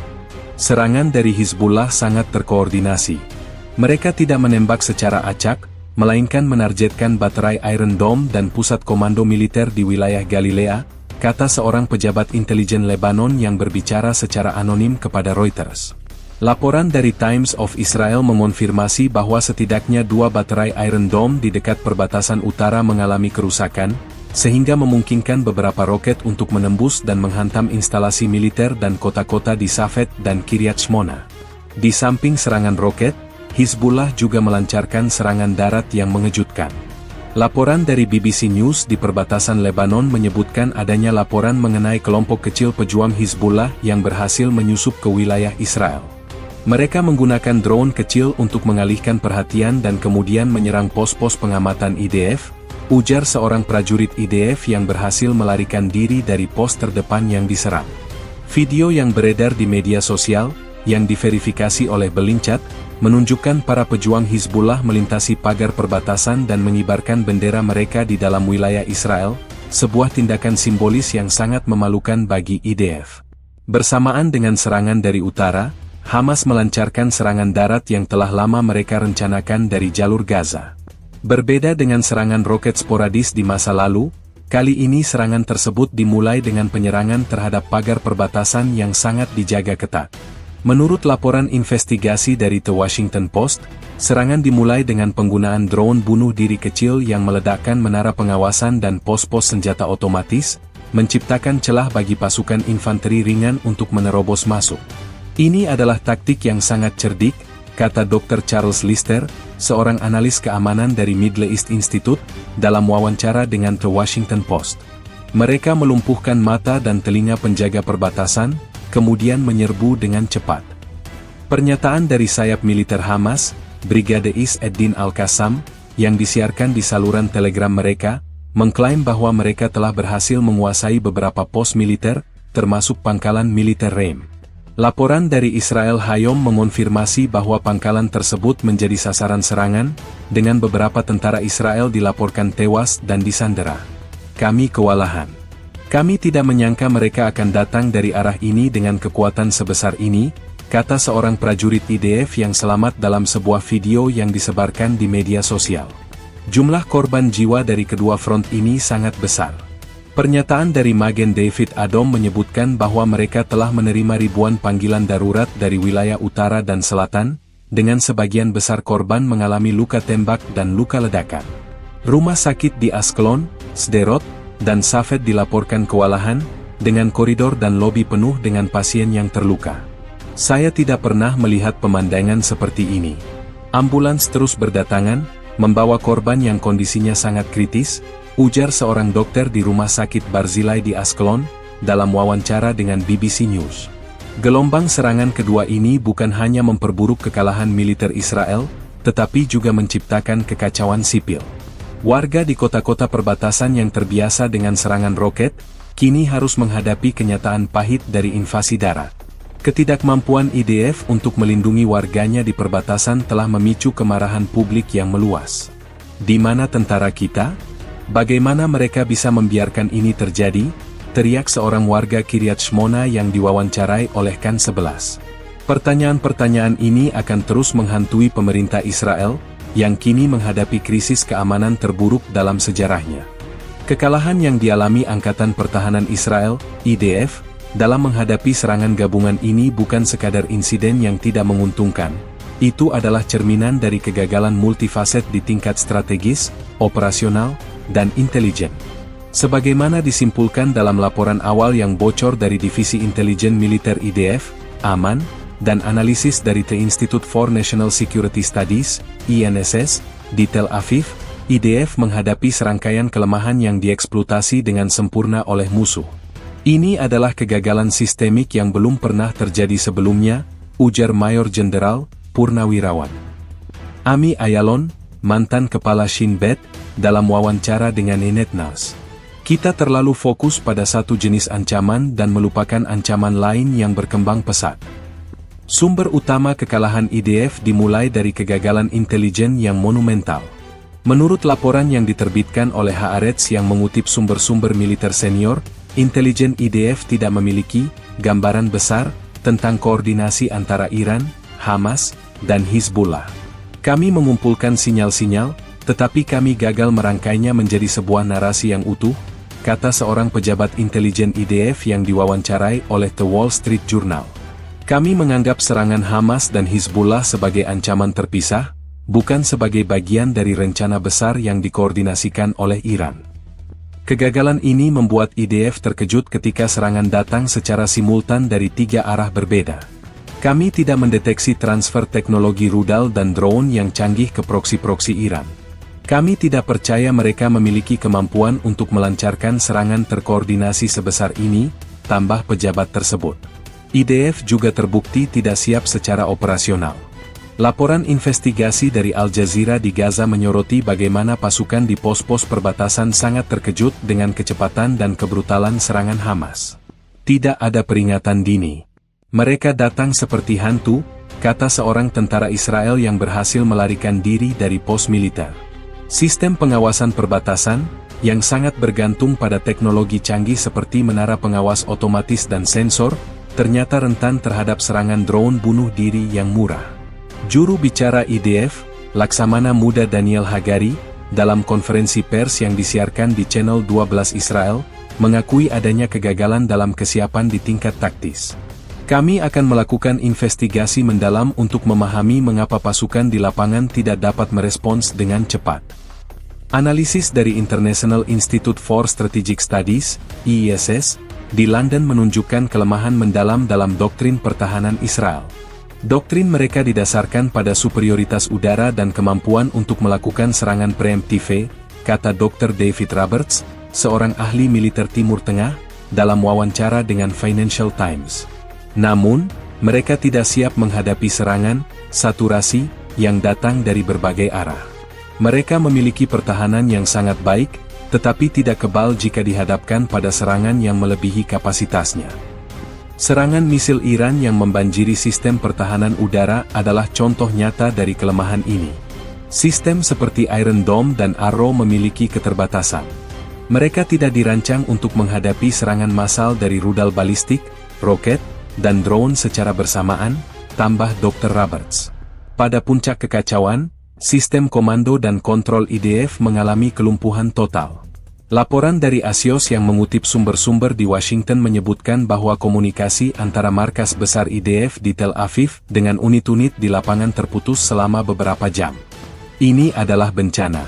Serangan dari Hizbullah sangat terkoordinasi. Mereka tidak menembak secara acak, melainkan menargetkan baterai Iron Dome dan pusat komando militer di wilayah Galilea, kata seorang pejabat intelijen Lebanon yang berbicara secara anonim kepada Reuters. Laporan dari Times of Israel mengonfirmasi bahwa setidaknya 2 baterai Iron Dome di dekat perbatasan utara mengalami kerusakan, sehingga memungkinkan beberapa roket untuk menembus dan menghantam instalasi militer dan kota-kota di Safed dan Kiryat Shmona. Di samping serangan roket, Hizbullah juga melancarkan serangan darat yang mengejutkan. Laporan dari BBC News di perbatasan Lebanon menyebutkan adanya laporan mengenai kelompok kecil pejuang Hizbullah yang berhasil menyusup ke wilayah Israel. Mereka menggunakan drone kecil untuk mengalihkan perhatian dan kemudian menyerang pos-pos pengamatan IDF, ujar seorang prajurit IDF yang berhasil melarikan diri dari pos terdepan yang diserang. Video yang beredar di media sosial, yang diverifikasi oleh Belincat, menunjukkan para pejuang Hizbullah melintasi pagar perbatasan dan mengibarkan bendera mereka di dalam wilayah Israel, sebuah tindakan simbolis yang sangat memalukan bagi IDF. Bersamaan dengan serangan dari utara, Hamas melancarkan serangan darat yang telah lama mereka rencanakan dari jalur Gaza. Berbeda dengan serangan roket sporadis di masa lalu, kali ini serangan tersebut dimulai dengan penyerangan terhadap pagar perbatasan yang sangat dijaga ketat. Menurut laporan investigasi dari The Washington Post, serangan dimulai dengan penggunaan drone bunuh diri kecil yang meledakkan menara pengawasan dan pos-pos senjata otomatis, menciptakan celah bagi pasukan infanteri ringan untuk menerobos masuk. Ini adalah taktik yang sangat cerdik, kata Dr. Charles Lister, seorang analis keamanan dari Middle East Institute, dalam wawancara dengan The Washington Post. Mereka melumpuhkan mata dan telinga penjaga perbatasan, kemudian menyerbu dengan cepat. Pernyataan dari sayap militer Hamas, Brigade Is Eddin Al-Qassam, yang disiarkan di saluran Telegram mereka, mengklaim bahwa mereka telah berhasil menguasai beberapa pos militer, termasuk pangkalan militer Reim. Laporan dari Israel Hayom mengonfirmasi bahwa pangkalan tersebut menjadi sasaran serangan, dengan beberapa tentara Israel dilaporkan tewas dan disandera. Kami kewalahan. Kami tidak menyangka mereka akan datang dari arah ini dengan kekuatan sebesar ini, kata seorang prajurit IDF yang selamat dalam sebuah video yang disebarkan di media sosial. Jumlah korban jiwa dari kedua front ini sangat besar. Pernyataan dari Magen David Adom menyebutkan bahwa mereka telah menerima ribuan panggilan darurat dari wilayah utara dan selatan, dengan sebagian besar korban mengalami luka tembak dan luka ledakan. Rumah sakit di Askelon, Sderot, dan Safed dilaporkan kewalahan, dengan koridor dan lobi penuh dengan pasien yang terluka. Saya tidak pernah melihat pemandangan seperti ini. Ambulans terus berdatangan, membawa korban yang kondisinya sangat kritis, ujar seorang dokter di rumah sakit Barzilai di Askelon, dalam wawancara dengan BBC News. Gelombang serangan kedua ini bukan hanya memperburuk kekalahan militer Israel, tetapi juga menciptakan kekacauan sipil. Warga di kota-kota perbatasan yang terbiasa dengan serangan roket, kini harus menghadapi kenyataan pahit dari invasi darat. Ketidakmampuan IDF untuk melindungi warganya di perbatasan telah memicu kemarahan publik yang meluas. Di mana tentara kita? Bagaimana mereka bisa membiarkan ini terjadi? Teriak seorang warga Kiryat Shmona yang diwawancarai oleh Kan 11. Pertanyaan-pertanyaan ini akan terus menghantui pemerintah Israel, yang kini menghadapi krisis keamanan terburuk dalam sejarahnya. Kekalahan yang dialami Angkatan Pertahanan Israel, IDF, dalam menghadapi serangan gabungan ini bukan sekadar insiden yang tidak menguntungkan. Itu adalah cerminan dari kegagalan multifaset di tingkat strategis, operasional, dan intelijen. Sebagaimana disimpulkan dalam laporan awal yang bocor dari Divisi Intelijen Militer IDF, AMAN, dan analisis dari The Institute for National Security Studies, INSS, di Tel Aviv, IDF menghadapi serangkaian kelemahan yang dieksploitasi dengan sempurna oleh musuh. Ini adalah kegagalan sistemik yang belum pernah terjadi sebelumnya, ujar Mayor Jenderal Purnawirawan Ami Ayalon, mantan kepala Shin Bet, dalam wawancara dengan Ynet News. Kita terlalu fokus pada satu jenis ancaman dan melupakan ancaman lain yang berkembang pesat. Sumber utama kekalahan IDF dimulai dari kegagalan intelijen yang monumental. Menurut laporan yang diterbitkan oleh Haaretz yang mengutip sumber-sumber militer senior, intelijen IDF tidak memiliki gambaran besar tentang koordinasi antara Iran, Hamas, dan Hizbullah. Kami mengumpulkan sinyal-sinyal, tetapi kami gagal merangkainya menjadi sebuah narasi yang utuh, kata seorang pejabat intelijen IDF yang diwawancarai oleh The Wall Street Journal. Kami menganggap serangan Hamas dan Hizbullah sebagai ancaman terpisah, bukan sebagai bagian dari rencana besar yang dikoordinasikan oleh Iran. Kegagalan ini membuat IDF terkejut ketika serangan datang secara simultan dari tiga arah berbeda. Kami tidak mendeteksi transfer teknologi rudal dan drone yang canggih ke proksi-proksi Iran. Kami tidak percaya mereka memiliki kemampuan untuk melancarkan serangan terkoordinasi sebesar ini, tambah pejabat tersebut. IDF juga terbukti tidak siap secara operasional. Laporan investigasi dari Al Jazeera di Gaza menyoroti bagaimana pasukan di pos-pos perbatasan sangat terkejut dengan kecepatan dan kebrutalan serangan Hamas. Tidak ada peringatan dini. Mereka datang seperti hantu, kata seorang tentara Israel yang berhasil melarikan diri dari pos militer. Sistem pengawasan perbatasan, yang sangat bergantung pada teknologi canggih seperti menara pengawas otomatis dan sensor, ternyata rentan terhadap serangan drone bunuh diri yang murah. Juru bicara IDF, Laksamana Muda Daniel Hagari, dalam konferensi pers yang disiarkan di Channel 12 Israel, mengakui adanya kegagalan dalam kesiapan di tingkat taktis. Kami akan melakukan investigasi mendalam untuk memahami mengapa pasukan di lapangan tidak dapat merespons dengan cepat. Analisis dari International Institute for Strategic Studies, IISS, di London menunjukkan kelemahan mendalam dalam doktrin pertahanan Israel. Doktrin mereka didasarkan pada superioritas udara dan kemampuan untuk melakukan serangan preemptif, kata Dr. David Roberts, seorang ahli militer Timur Tengah, dalam wawancara dengan Financial Times. Namun, mereka tidak siap menghadapi serangan, saturasi, yang datang dari berbagai arah. Mereka memiliki pertahanan yang sangat baik, tetapi tidak kebal jika dihadapkan pada serangan yang melebihi kapasitasnya. Serangan misil Iran yang membanjiri sistem pertahanan udara adalah contoh nyata dari kelemahan ini. Sistem seperti Iron Dome dan Arrow memiliki keterbatasan. Mereka tidak dirancang untuk menghadapi serangan massal dari rudal balistik, roket, dan drone secara bersamaan, tambah Dr. Roberts. Pada puncak kekacauan, sistem komando dan kontrol IDF mengalami kelumpuhan total. Laporan dari Axios yang mengutip sumber-sumber di Washington menyebutkan bahwa komunikasi antara markas besar IDF di Tel Aviv dengan unit-unit di lapangan terputus selama beberapa jam. Ini adalah bencana.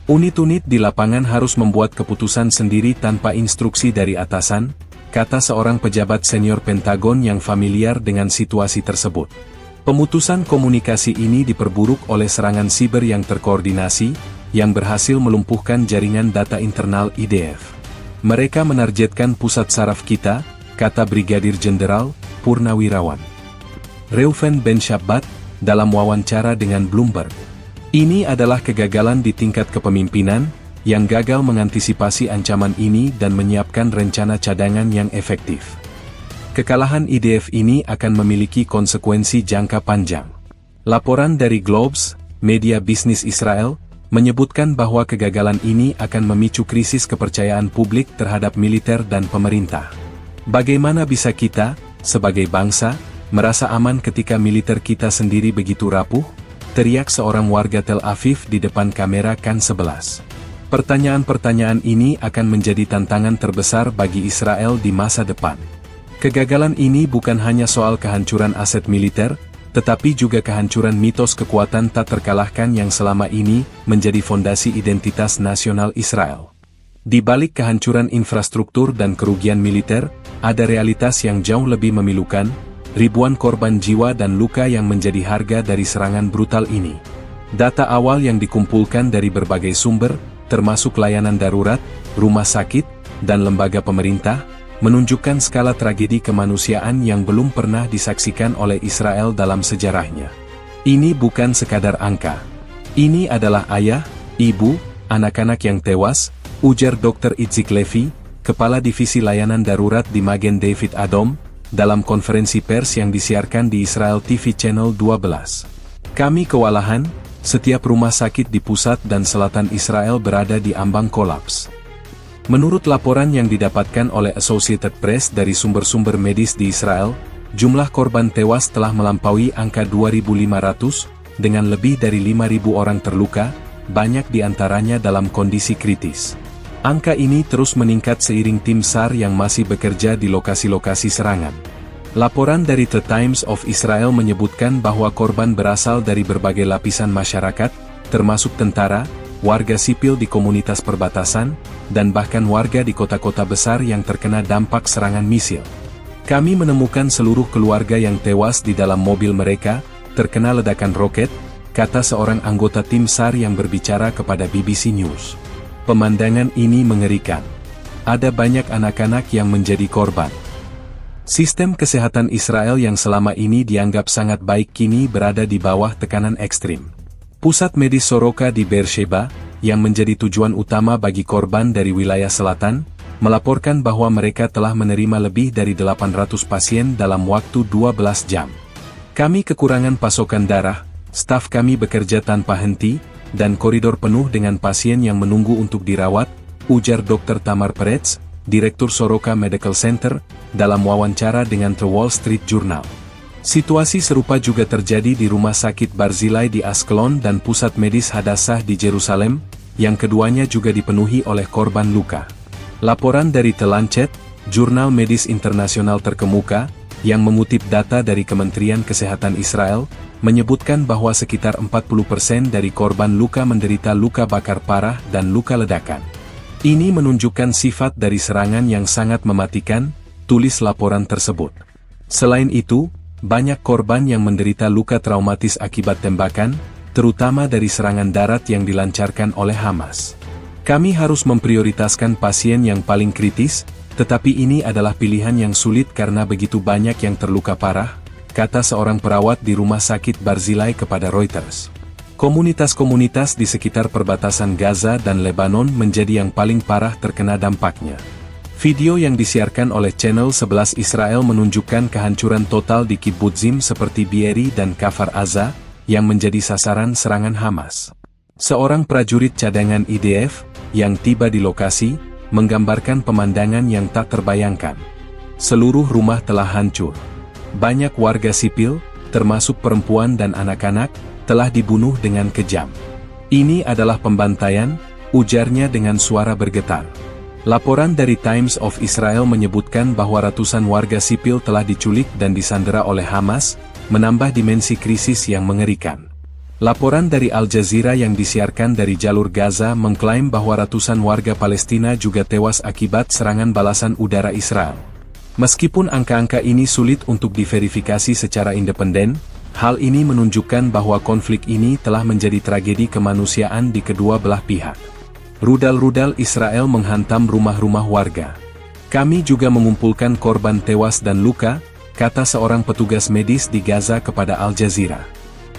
Unit-unit di lapangan harus membuat keputusan sendiri tanpa instruksi dari atasan, kata seorang pejabat senior Pentagon yang familiar dengan situasi tersebut. Pemutusan komunikasi ini diperburuk oleh serangan siber yang terkoordinasi, yang berhasil melumpuhkan jaringan data internal IDF. Mereka menargetkan pusat saraf kita, kata Brigadir Jenderal Purnawirawan Reuven Ben Shabbat, dalam wawancara dengan Bloomberg. Ini adalah kegagalan di tingkat kepemimpinan, yang gagal mengantisipasi ancaman ini dan menyiapkan rencana cadangan yang efektif. Kekalahan IDF ini akan memiliki konsekuensi jangka panjang. Laporan dari Globes, media bisnis Israel, menyebutkan bahwa kegagalan ini akan memicu krisis kepercayaan publik terhadap militer dan pemerintah. Bagaimana bisa kita, sebagai bangsa, merasa aman ketika militer kita sendiri begitu rapuh? Teriak seorang warga Tel Aviv di depan kamera Kan 11. Pertanyaan-pertanyaan ini akan menjadi tantangan terbesar bagi Israel di masa depan. Kegagalan ini bukan hanya soal kehancuran aset militer, tetapi juga kehancuran mitos kekuatan tak terkalahkan yang selama ini menjadi fondasi identitas nasional Israel. Di balik kehancuran infrastruktur dan kerugian militer, ada realitas yang jauh lebih memilukan, ribuan korban jiwa dan luka yang menjadi harga dari serangan brutal ini. Data awal yang dikumpulkan dari berbagai sumber, termasuk layanan darurat, rumah sakit, dan lembaga pemerintah, menunjukkan skala tragedi kemanusiaan yang belum pernah disaksikan oleh Israel dalam sejarahnya. Ini bukan sekadar angka. Ini adalah ayah, ibu, anak-anak yang tewas, ujar Dr. Itzik Levy, Kepala Divisi Layanan Darurat di Magen David Adom, dalam konferensi pers yang disiarkan di Israel TV Channel 12. Kami kewalahan, setiap rumah sakit di pusat dan selatan Israel berada di ambang kolaps. Menurut laporan yang didapatkan oleh Associated Press dari sumber-sumber medis di Israel, jumlah korban tewas telah melampaui angka 2.500, dengan lebih dari 5.000 orang terluka, banyak di antaranya dalam kondisi kritis. Angka ini terus meningkat seiring tim SAR yang masih bekerja di lokasi-lokasi serangan. Laporan dari The Times of Israel menyebutkan bahwa korban berasal dari berbagai lapisan masyarakat, termasuk tentara, warga sipil di komunitas perbatasan, dan bahkan warga di kota-kota besar yang terkena dampak serangan misil. Kami menemukan seluruh keluarga yang tewas di dalam mobil mereka, terkena ledakan roket, kata seorang anggota tim SAR yang berbicara kepada BBC News. Pemandangan ini mengerikan. Ada banyak anak-anak yang menjadi korban. Sistem kesehatan Israel yang selama ini dianggap sangat baik kini berada di bawah tekanan ekstrim. Pusat medis Soroka di Beersheba, yang menjadi tujuan utama bagi korban dari wilayah selatan, melaporkan bahwa mereka telah menerima lebih dari 800 pasien dalam waktu 12 jam. Kami kekurangan pasokan darah, staf kami bekerja tanpa henti, dan koridor penuh dengan pasien yang menunggu untuk dirawat, ujar Dr. Tamar Peretz, Direktur Soroka Medical Center, dalam wawancara dengan The Wall Street Journal. Situasi serupa juga terjadi di Rumah Sakit Barzilai di Askelon dan Pusat Medis Hadassah di Jerusalem, yang keduanya juga dipenuhi oleh korban luka. Laporan dari The Lancet, jurnal medis internasional terkemuka, yang mengutip data dari Kementerian Kesehatan Israel, menyebutkan bahwa sekitar 40% dari korban luka menderita luka bakar parah dan luka ledakan. Ini menunjukkan sifat dari serangan yang sangat mematikan, tulis laporan tersebut. Selain itu, banyak korban yang menderita luka traumatis akibat tembakan, terutama dari serangan darat yang dilancarkan oleh Hamas. Kami harus memprioritaskan pasien yang paling kritis, tetapi ini adalah pilihan yang sulit karena begitu banyak yang terluka parah, kata seorang perawat di Rumah Sakit Barzilai kepada Reuters. Komunitas-komunitas di sekitar perbatasan Gaza dan Lebanon menjadi yang paling parah terkena dampaknya. Video yang disiarkan oleh Channel 11 Israel menunjukkan kehancuran total di Kibbutzim seperti Be'eri dan Kfar Aza, yang menjadi sasaran serangan Hamas. Seorang prajurit cadangan IDF, yang tiba di lokasi, menggambarkan pemandangan yang tak terbayangkan. Seluruh rumah telah hancur. Banyak warga sipil, termasuk perempuan dan anak-anak, telah dibunuh dengan kejam. Ini adalah pembantaian, ujarnya dengan suara bergetar. Laporan dari Times of Israel menyebutkan bahwa ratusan warga sipil telah diculik dan disandera oleh Hamas, menambah dimensi krisis yang mengerikan. Laporan dari Al Jazeera yang disiarkan dari jalur Gaza mengklaim bahwa ratusan warga Palestina juga tewas akibat serangan balasan udara Israel. Meskipun angka-angka ini sulit untuk diverifikasi secara independen, hal ini menunjukkan bahwa konflik ini telah menjadi tragedi kemanusiaan di kedua belah pihak. Rudal-rudal Israel menghantam rumah-rumah warga. Kami juga mengumpulkan korban tewas dan luka, kata seorang petugas medis di Gaza kepada Al Jazeera.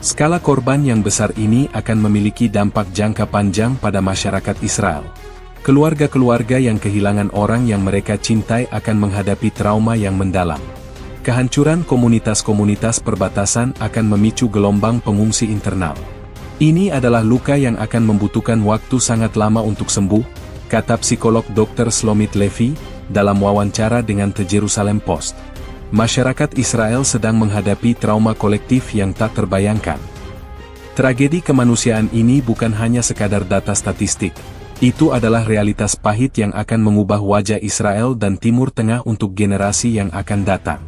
Skala korban yang besar ini akan memiliki dampak jangka panjang pada masyarakat Israel. Keluarga-keluarga yang kehilangan orang yang mereka cintai akan menghadapi trauma yang mendalam. Kehancuran komunitas-komunitas perbatasan akan memicu gelombang pengungsi internal. Ini adalah luka yang akan membutuhkan waktu sangat lama untuk sembuh, kata psikolog Dr. Shlomit Levi, dalam wawancara dengan The Jerusalem Post. Masyarakat Israel sedang menghadapi trauma kolektif yang tak terbayangkan. Tragedi kemanusiaan ini bukan hanya sekadar data statistik. Itu adalah realitas pahit yang akan mengubah wajah Israel dan Timur Tengah untuk generasi yang akan datang.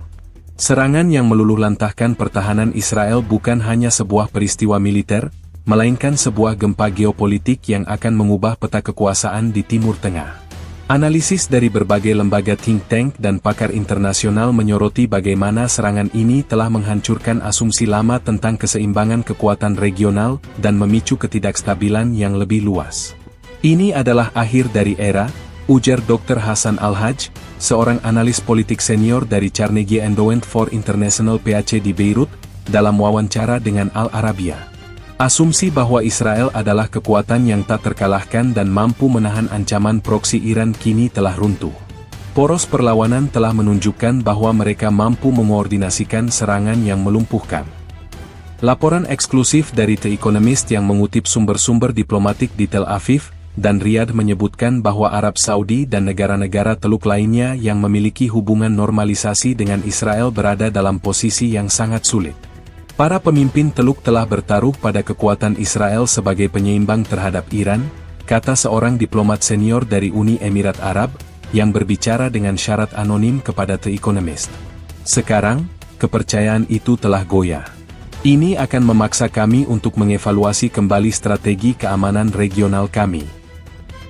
Serangan yang meluluhlantahkan pertahanan Israel bukan hanya sebuah peristiwa militer, melainkan sebuah gempa geopolitik yang akan mengubah peta kekuasaan di Timur Tengah. Analisis dari berbagai lembaga think tank dan pakar internasional menyoroti bagaimana serangan ini telah menghancurkan asumsi lama tentang keseimbangan kekuatan regional dan memicu ketidakstabilan yang lebih luas. Ini adalah akhir dari era, ujar Dr. Hasan Al-Hajj, seorang analis politik senior dari Carnegie Endowment for International PAC di Beirut, dalam wawancara dengan Al Arabiya. Asumsi bahwa Israel adalah kekuatan yang tak terkalahkan dan mampu menahan ancaman proksi Iran kini telah runtuh. Poros perlawanan telah menunjukkan bahwa mereka mampu mengoordinasikan serangan yang melumpuhkan. Laporan eksklusif dari The Economist yang mengutip sumber-sumber diplomatik di Tel Aviv dan Riyadh menyebutkan bahwa Arab Saudi dan negara-negara Teluk lainnya yang memiliki hubungan normalisasi dengan Israel berada dalam posisi yang sangat sulit. Para pemimpin Teluk telah bertaruh pada kekuatan Israel sebagai penyeimbang terhadap Iran, kata seorang diplomat senior dari Uni Emirat Arab, yang berbicara dengan syarat anonim kepada The Economist. Sekarang, kepercayaan itu telah goyah. Ini akan memaksa kami untuk mengevaluasi kembali strategi keamanan regional kami.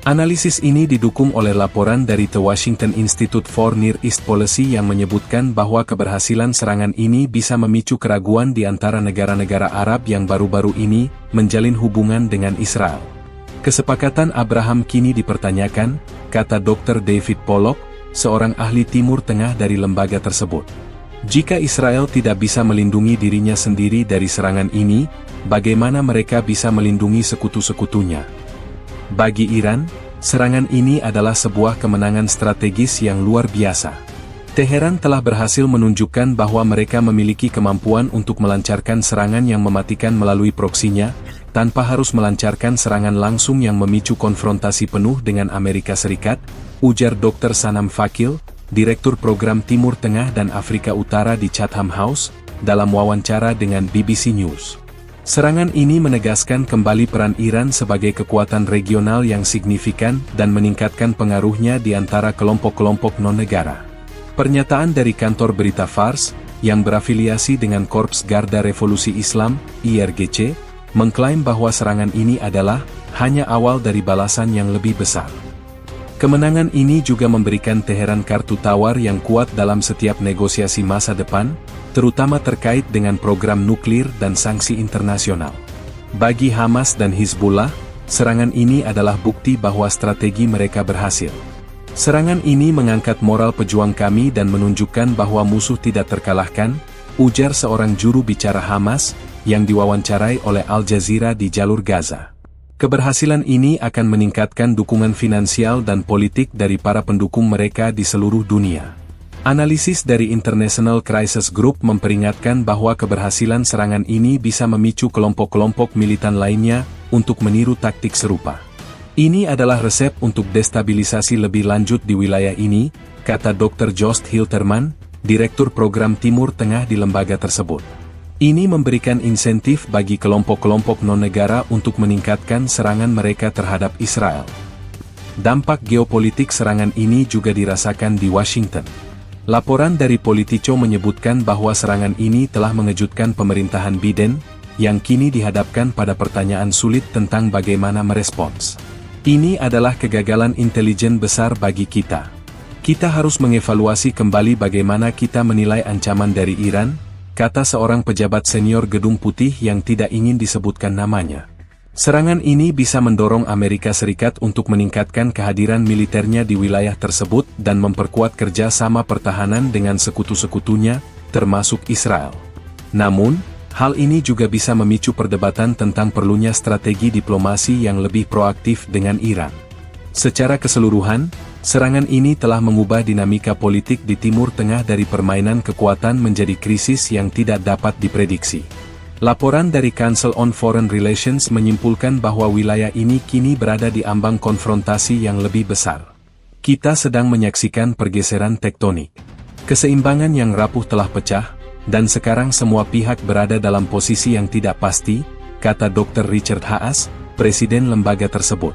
Analisis ini didukung oleh laporan dari The Washington Institute for Near East Policy yang menyebutkan bahwa keberhasilan serangan ini bisa memicu keraguan di antara negara-negara Arab yang baru-baru ini menjalin hubungan dengan Israel. Kesepakatan Abraham kini dipertanyakan, kata Dr. David Pollock, seorang ahli Timur Tengah dari lembaga tersebut. Jika Israel tidak bisa melindungi dirinya sendiri dari serangan ini, bagaimana mereka bisa melindungi sekutu-sekutunya? Bagi Iran, serangan ini adalah sebuah kemenangan strategis yang luar biasa. Teheran telah berhasil menunjukkan bahwa mereka memiliki kemampuan untuk melancarkan serangan yang mematikan melalui proksinya, tanpa harus melancarkan serangan langsung yang memicu konfrontasi penuh dengan Amerika Serikat, ujar Dr. Sanam Fakil, Direktur Program Timur Tengah dan Afrika Utara di Chatham House, dalam wawancara dengan BBC News. Serangan ini menegaskan kembali peran Iran sebagai kekuatan regional yang signifikan dan meningkatkan pengaruhnya di antara kelompok-kelompok non-negara. Pernyataan dari kantor berita Fars, yang berafiliasi dengan Korps Garda Revolusi Islam, IRGC, mengklaim bahwa serangan ini adalah hanya awal dari balasan yang lebih besar. Kemenangan ini juga memberikan Teheran kartu tawar yang kuat dalam setiap negosiasi masa depan, terutama terkait dengan program nuklir dan sanksi internasional. Bagi Hamas dan Hizbullah, serangan ini adalah bukti bahwa strategi mereka berhasil. Serangan ini mengangkat moral pejuang kami dan menunjukkan bahwa musuh tidak terkalahkan, ujar seorang juru bicara Hamas, yang diwawancarai oleh Al Jazeera di jalur Gaza. Keberhasilan ini akan meningkatkan dukungan finansial dan politik dari para pendukung mereka di seluruh dunia. Analisis dari International Crisis Group memperingatkan bahwa keberhasilan serangan ini bisa memicu kelompok-kelompok militan lainnya untuk meniru taktik serupa. Ini adalah resep untuk destabilisasi lebih lanjut di wilayah ini, kata Dr. Joost Hilterman, Direktur Program Timur Tengah di lembaga tersebut. Ini memberikan insentif bagi kelompok-kelompok non-negara untuk meningkatkan serangan mereka terhadap Israel. Dampak geopolitik serangan ini juga dirasakan di Washington. Laporan dari Politico menyebutkan bahwa serangan ini telah mengejutkan pemerintahan Biden, yang kini dihadapkan pada pertanyaan sulit tentang bagaimana merespons. Ini adalah kegagalan intelijen besar bagi kita. Kita harus mengevaluasi kembali bagaimana kita menilai ancaman dari Iran, kata seorang pejabat senior Gedung Putih yang tidak ingin disebutkan namanya. Serangan ini bisa mendorong Amerika Serikat untuk meningkatkan kehadiran militernya di wilayah tersebut dan memperkuat kerja sama pertahanan dengan sekutu-sekutunya, termasuk Israel. Namun, hal ini juga bisa memicu perdebatan tentang perlunya strategi diplomasi yang lebih proaktif dengan Iran. Secara keseluruhan, serangan ini telah mengubah dinamika politik di Timur Tengah dari permainan kekuatan menjadi krisis yang tidak dapat diprediksi. Laporan dari Council on Foreign Relations menyimpulkan bahwa wilayah ini kini berada di ambang konfrontasi yang lebih besar. Kita sedang menyaksikan pergeseran tektonik. Keseimbangan yang rapuh telah pecah, dan sekarang semua pihak berada dalam posisi yang tidak pasti, kata Dr. Richard Haas, presiden lembaga tersebut.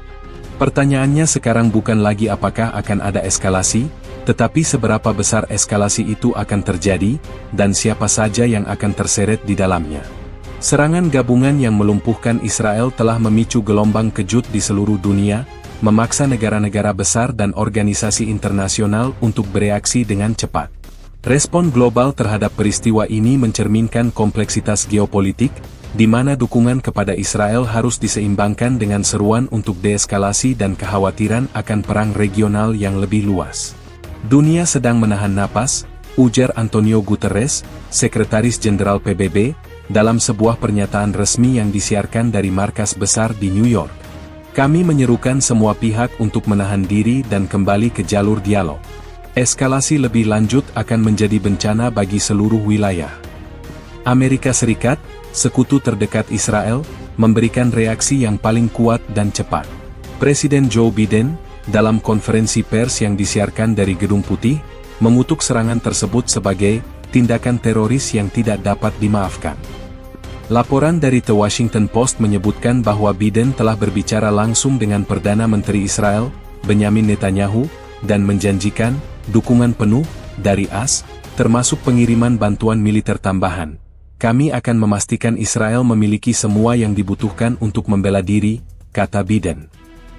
Pertanyaannya sekarang bukan lagi apakah akan ada eskalasi, tetapi seberapa besar eskalasi itu akan terjadi, dan siapa saja yang akan terseret di dalamnya. Serangan gabungan yang melumpuhkan Israel telah memicu gelombang kejut di seluruh dunia, memaksa negara-negara besar dan organisasi internasional untuk bereaksi dengan cepat. Respon global terhadap peristiwa ini mencerminkan kompleksitas geopolitik, di mana dukungan kepada Israel harus diseimbangkan dengan seruan untuk deeskalasi dan kekhawatiran akan perang regional yang lebih luas. Dunia sedang menahan napas, ujar Antonio Guterres, Sekretaris Jenderal PBB, dalam sebuah pernyataan resmi yang disiarkan dari markas besar di New York. Kami menyerukan semua pihak untuk menahan diri dan kembali ke jalur dialog. Eskalasi lebih lanjut akan menjadi bencana bagi seluruh wilayah. Amerika Serikat, sekutu terdekat Israel, memberikan reaksi yang paling kuat dan cepat. Presiden Joe Biden, dalam konferensi pers yang disiarkan dari Gedung Putih, mengutuk serangan tersebut sebagai tindakan teroris yang tidak dapat dimaafkan. Laporan dari The Washington Post menyebutkan bahwa Biden telah berbicara langsung dengan Perdana Menteri Israel, Benyamin Netanyahu, dan menjanjikan dukungan penuh dari AS, termasuk pengiriman bantuan militer tambahan. Kami akan memastikan Israel memiliki semua yang dibutuhkan untuk membela diri, kata Biden.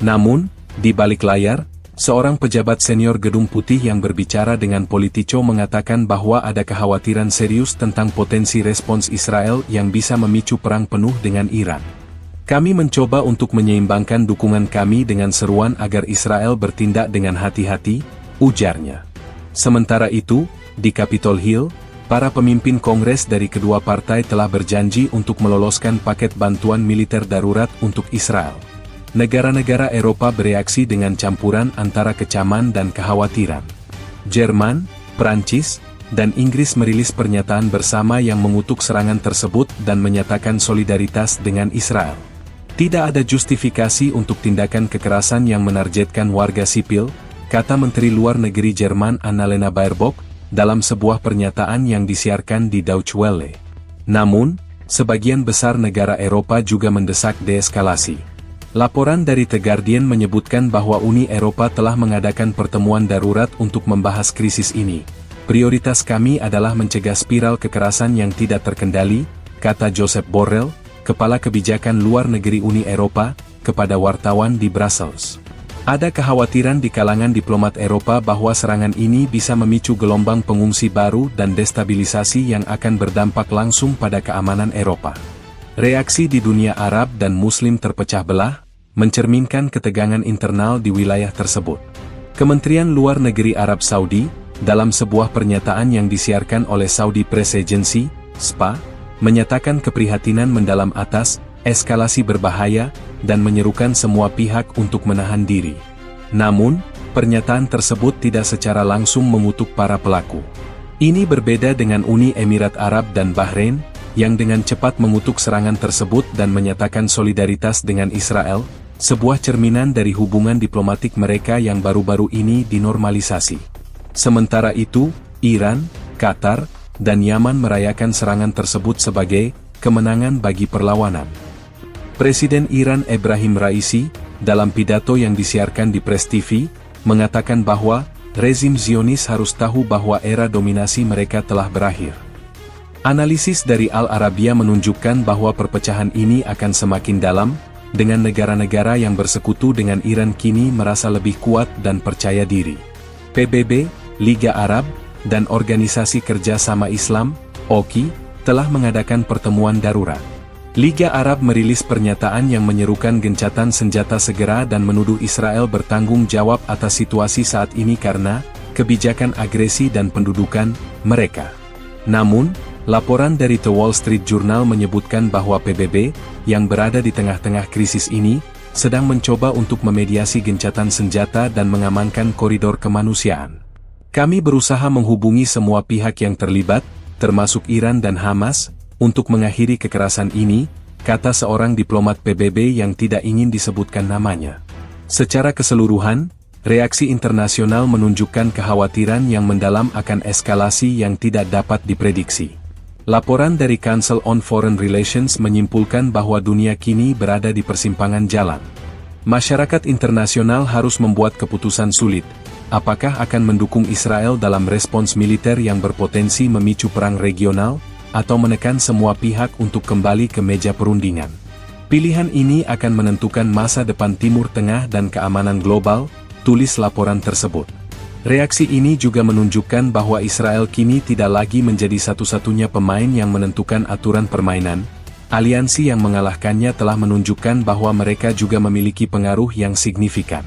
Namun, di balik layar, seorang pejabat senior Gedung Putih yang berbicara dengan Politico mengatakan bahwa ada kekhawatiran serius tentang potensi respons Israel yang bisa memicu perang penuh dengan Iran. Kami mencoba untuk menyeimbangkan dukungan kami dengan seruan agar Israel bertindak dengan hati-hati, ujarnya. Sementara itu, di Capitol Hill, para pemimpin Kongres dari kedua partai telah berjanji untuk meloloskan paket bantuan militer darurat untuk Israel. Negara-negara Eropa bereaksi dengan campuran antara kecaman dan kekhawatiran. Jerman, Prancis, dan Inggris merilis pernyataan bersama yang mengutuk serangan tersebut dan menyatakan solidaritas dengan Israel. Tidak ada justifikasi untuk tindakan kekerasan yang menargetkan warga sipil, kata Menteri Luar Negeri Jerman Annalena Baerbock, dalam sebuah pernyataan yang disiarkan di Deutsche Welle. Namun, sebagian besar negara Eropa juga mendesak deeskalasi. Laporan dari The Guardian menyebutkan bahwa Uni Eropa telah mengadakan pertemuan darurat untuk membahas krisis ini. Prioritas kami adalah mencegah spiral kekerasan yang tidak terkendali, kata Josep Borrell, Kepala Kebijakan Luar Negeri Uni Eropa, kepada wartawan di Brussels. Ada kekhawatiran di kalangan diplomat Eropa bahwa serangan ini bisa memicu gelombang pengungsi baru dan destabilisasi yang akan berdampak langsung pada keamanan Eropa. Reaksi di dunia Arab dan Muslim terpecah belah, mencerminkan ketegangan internal di wilayah tersebut. Kementerian Luar Negeri Arab Saudi, dalam sebuah pernyataan yang disiarkan oleh Saudi Press Agency, SPA, menyatakan keprihatinan mendalam atas eskalasi berbahaya dan menyerukan semua pihak untuk menahan diri. Namun, pernyataan tersebut tidak secara langsung mengutuk para pelaku. Ini berbeda dengan Uni Emirat Arab dan Bahrain, yang dengan cepat mengutuk serangan tersebut dan menyatakan solidaritas dengan Israel, sebuah cerminan dari hubungan diplomatik mereka yang baru-baru ini dinormalisasi. Sementara itu, Iran, Qatar, dan Yaman merayakan serangan tersebut sebagai kemenangan bagi perlawanan. Presiden Iran Ebrahim Raisi, dalam pidato yang disiarkan di Press TV, mengatakan bahwa rezim Zionis harus tahu bahwa era dominasi mereka telah berakhir. Analisis dari Al Arabiya menunjukkan bahwa perpecahan ini akan semakin dalam, dengan negara-negara yang bersekutu dengan Iran kini merasa lebih kuat dan percaya diri. PBB, Liga Arab, dan Organisasi Kerja Sama Islam, OKI, telah mengadakan pertemuan darurat. Liga Arab merilis pernyataan yang menyerukan gencatan senjata segera dan menuduh Israel bertanggung jawab atas situasi saat ini karena kebijakan agresi dan pendudukan mereka. Namun, laporan dari The Wall Street Journal menyebutkan bahwa PBB, yang berada di tengah-tengah krisis ini, sedang mencoba untuk memediasi gencatan senjata dan mengamankan koridor kemanusiaan. Kami berusaha menghubungi semua pihak yang terlibat, termasuk Iran dan Hamas, untuk mengakhiri kekerasan ini, kata seorang diplomat PBB yang tidak ingin disebutkan namanya. Secara keseluruhan, reaksi internasional menunjukkan kekhawatiran yang mendalam akan eskalasi yang tidak dapat diprediksi. Laporan dari Council on Foreign Relations menyimpulkan bahwa dunia kini berada di persimpangan jalan. Masyarakat internasional harus membuat keputusan sulit. Apakah akan mendukung Israel dalam respons militer yang berpotensi memicu perang regional, atau menekan semua pihak untuk kembali ke meja perundingan? Pilihan ini akan menentukan masa depan Timur Tengah dan keamanan global, tulis laporan tersebut. Reaksi ini juga menunjukkan bahwa Israel kini tidak lagi menjadi satu-satunya pemain yang menentukan aturan permainan. Aliansi yang mengalahkannya telah menunjukkan bahwa mereka juga memiliki pengaruh yang signifikan.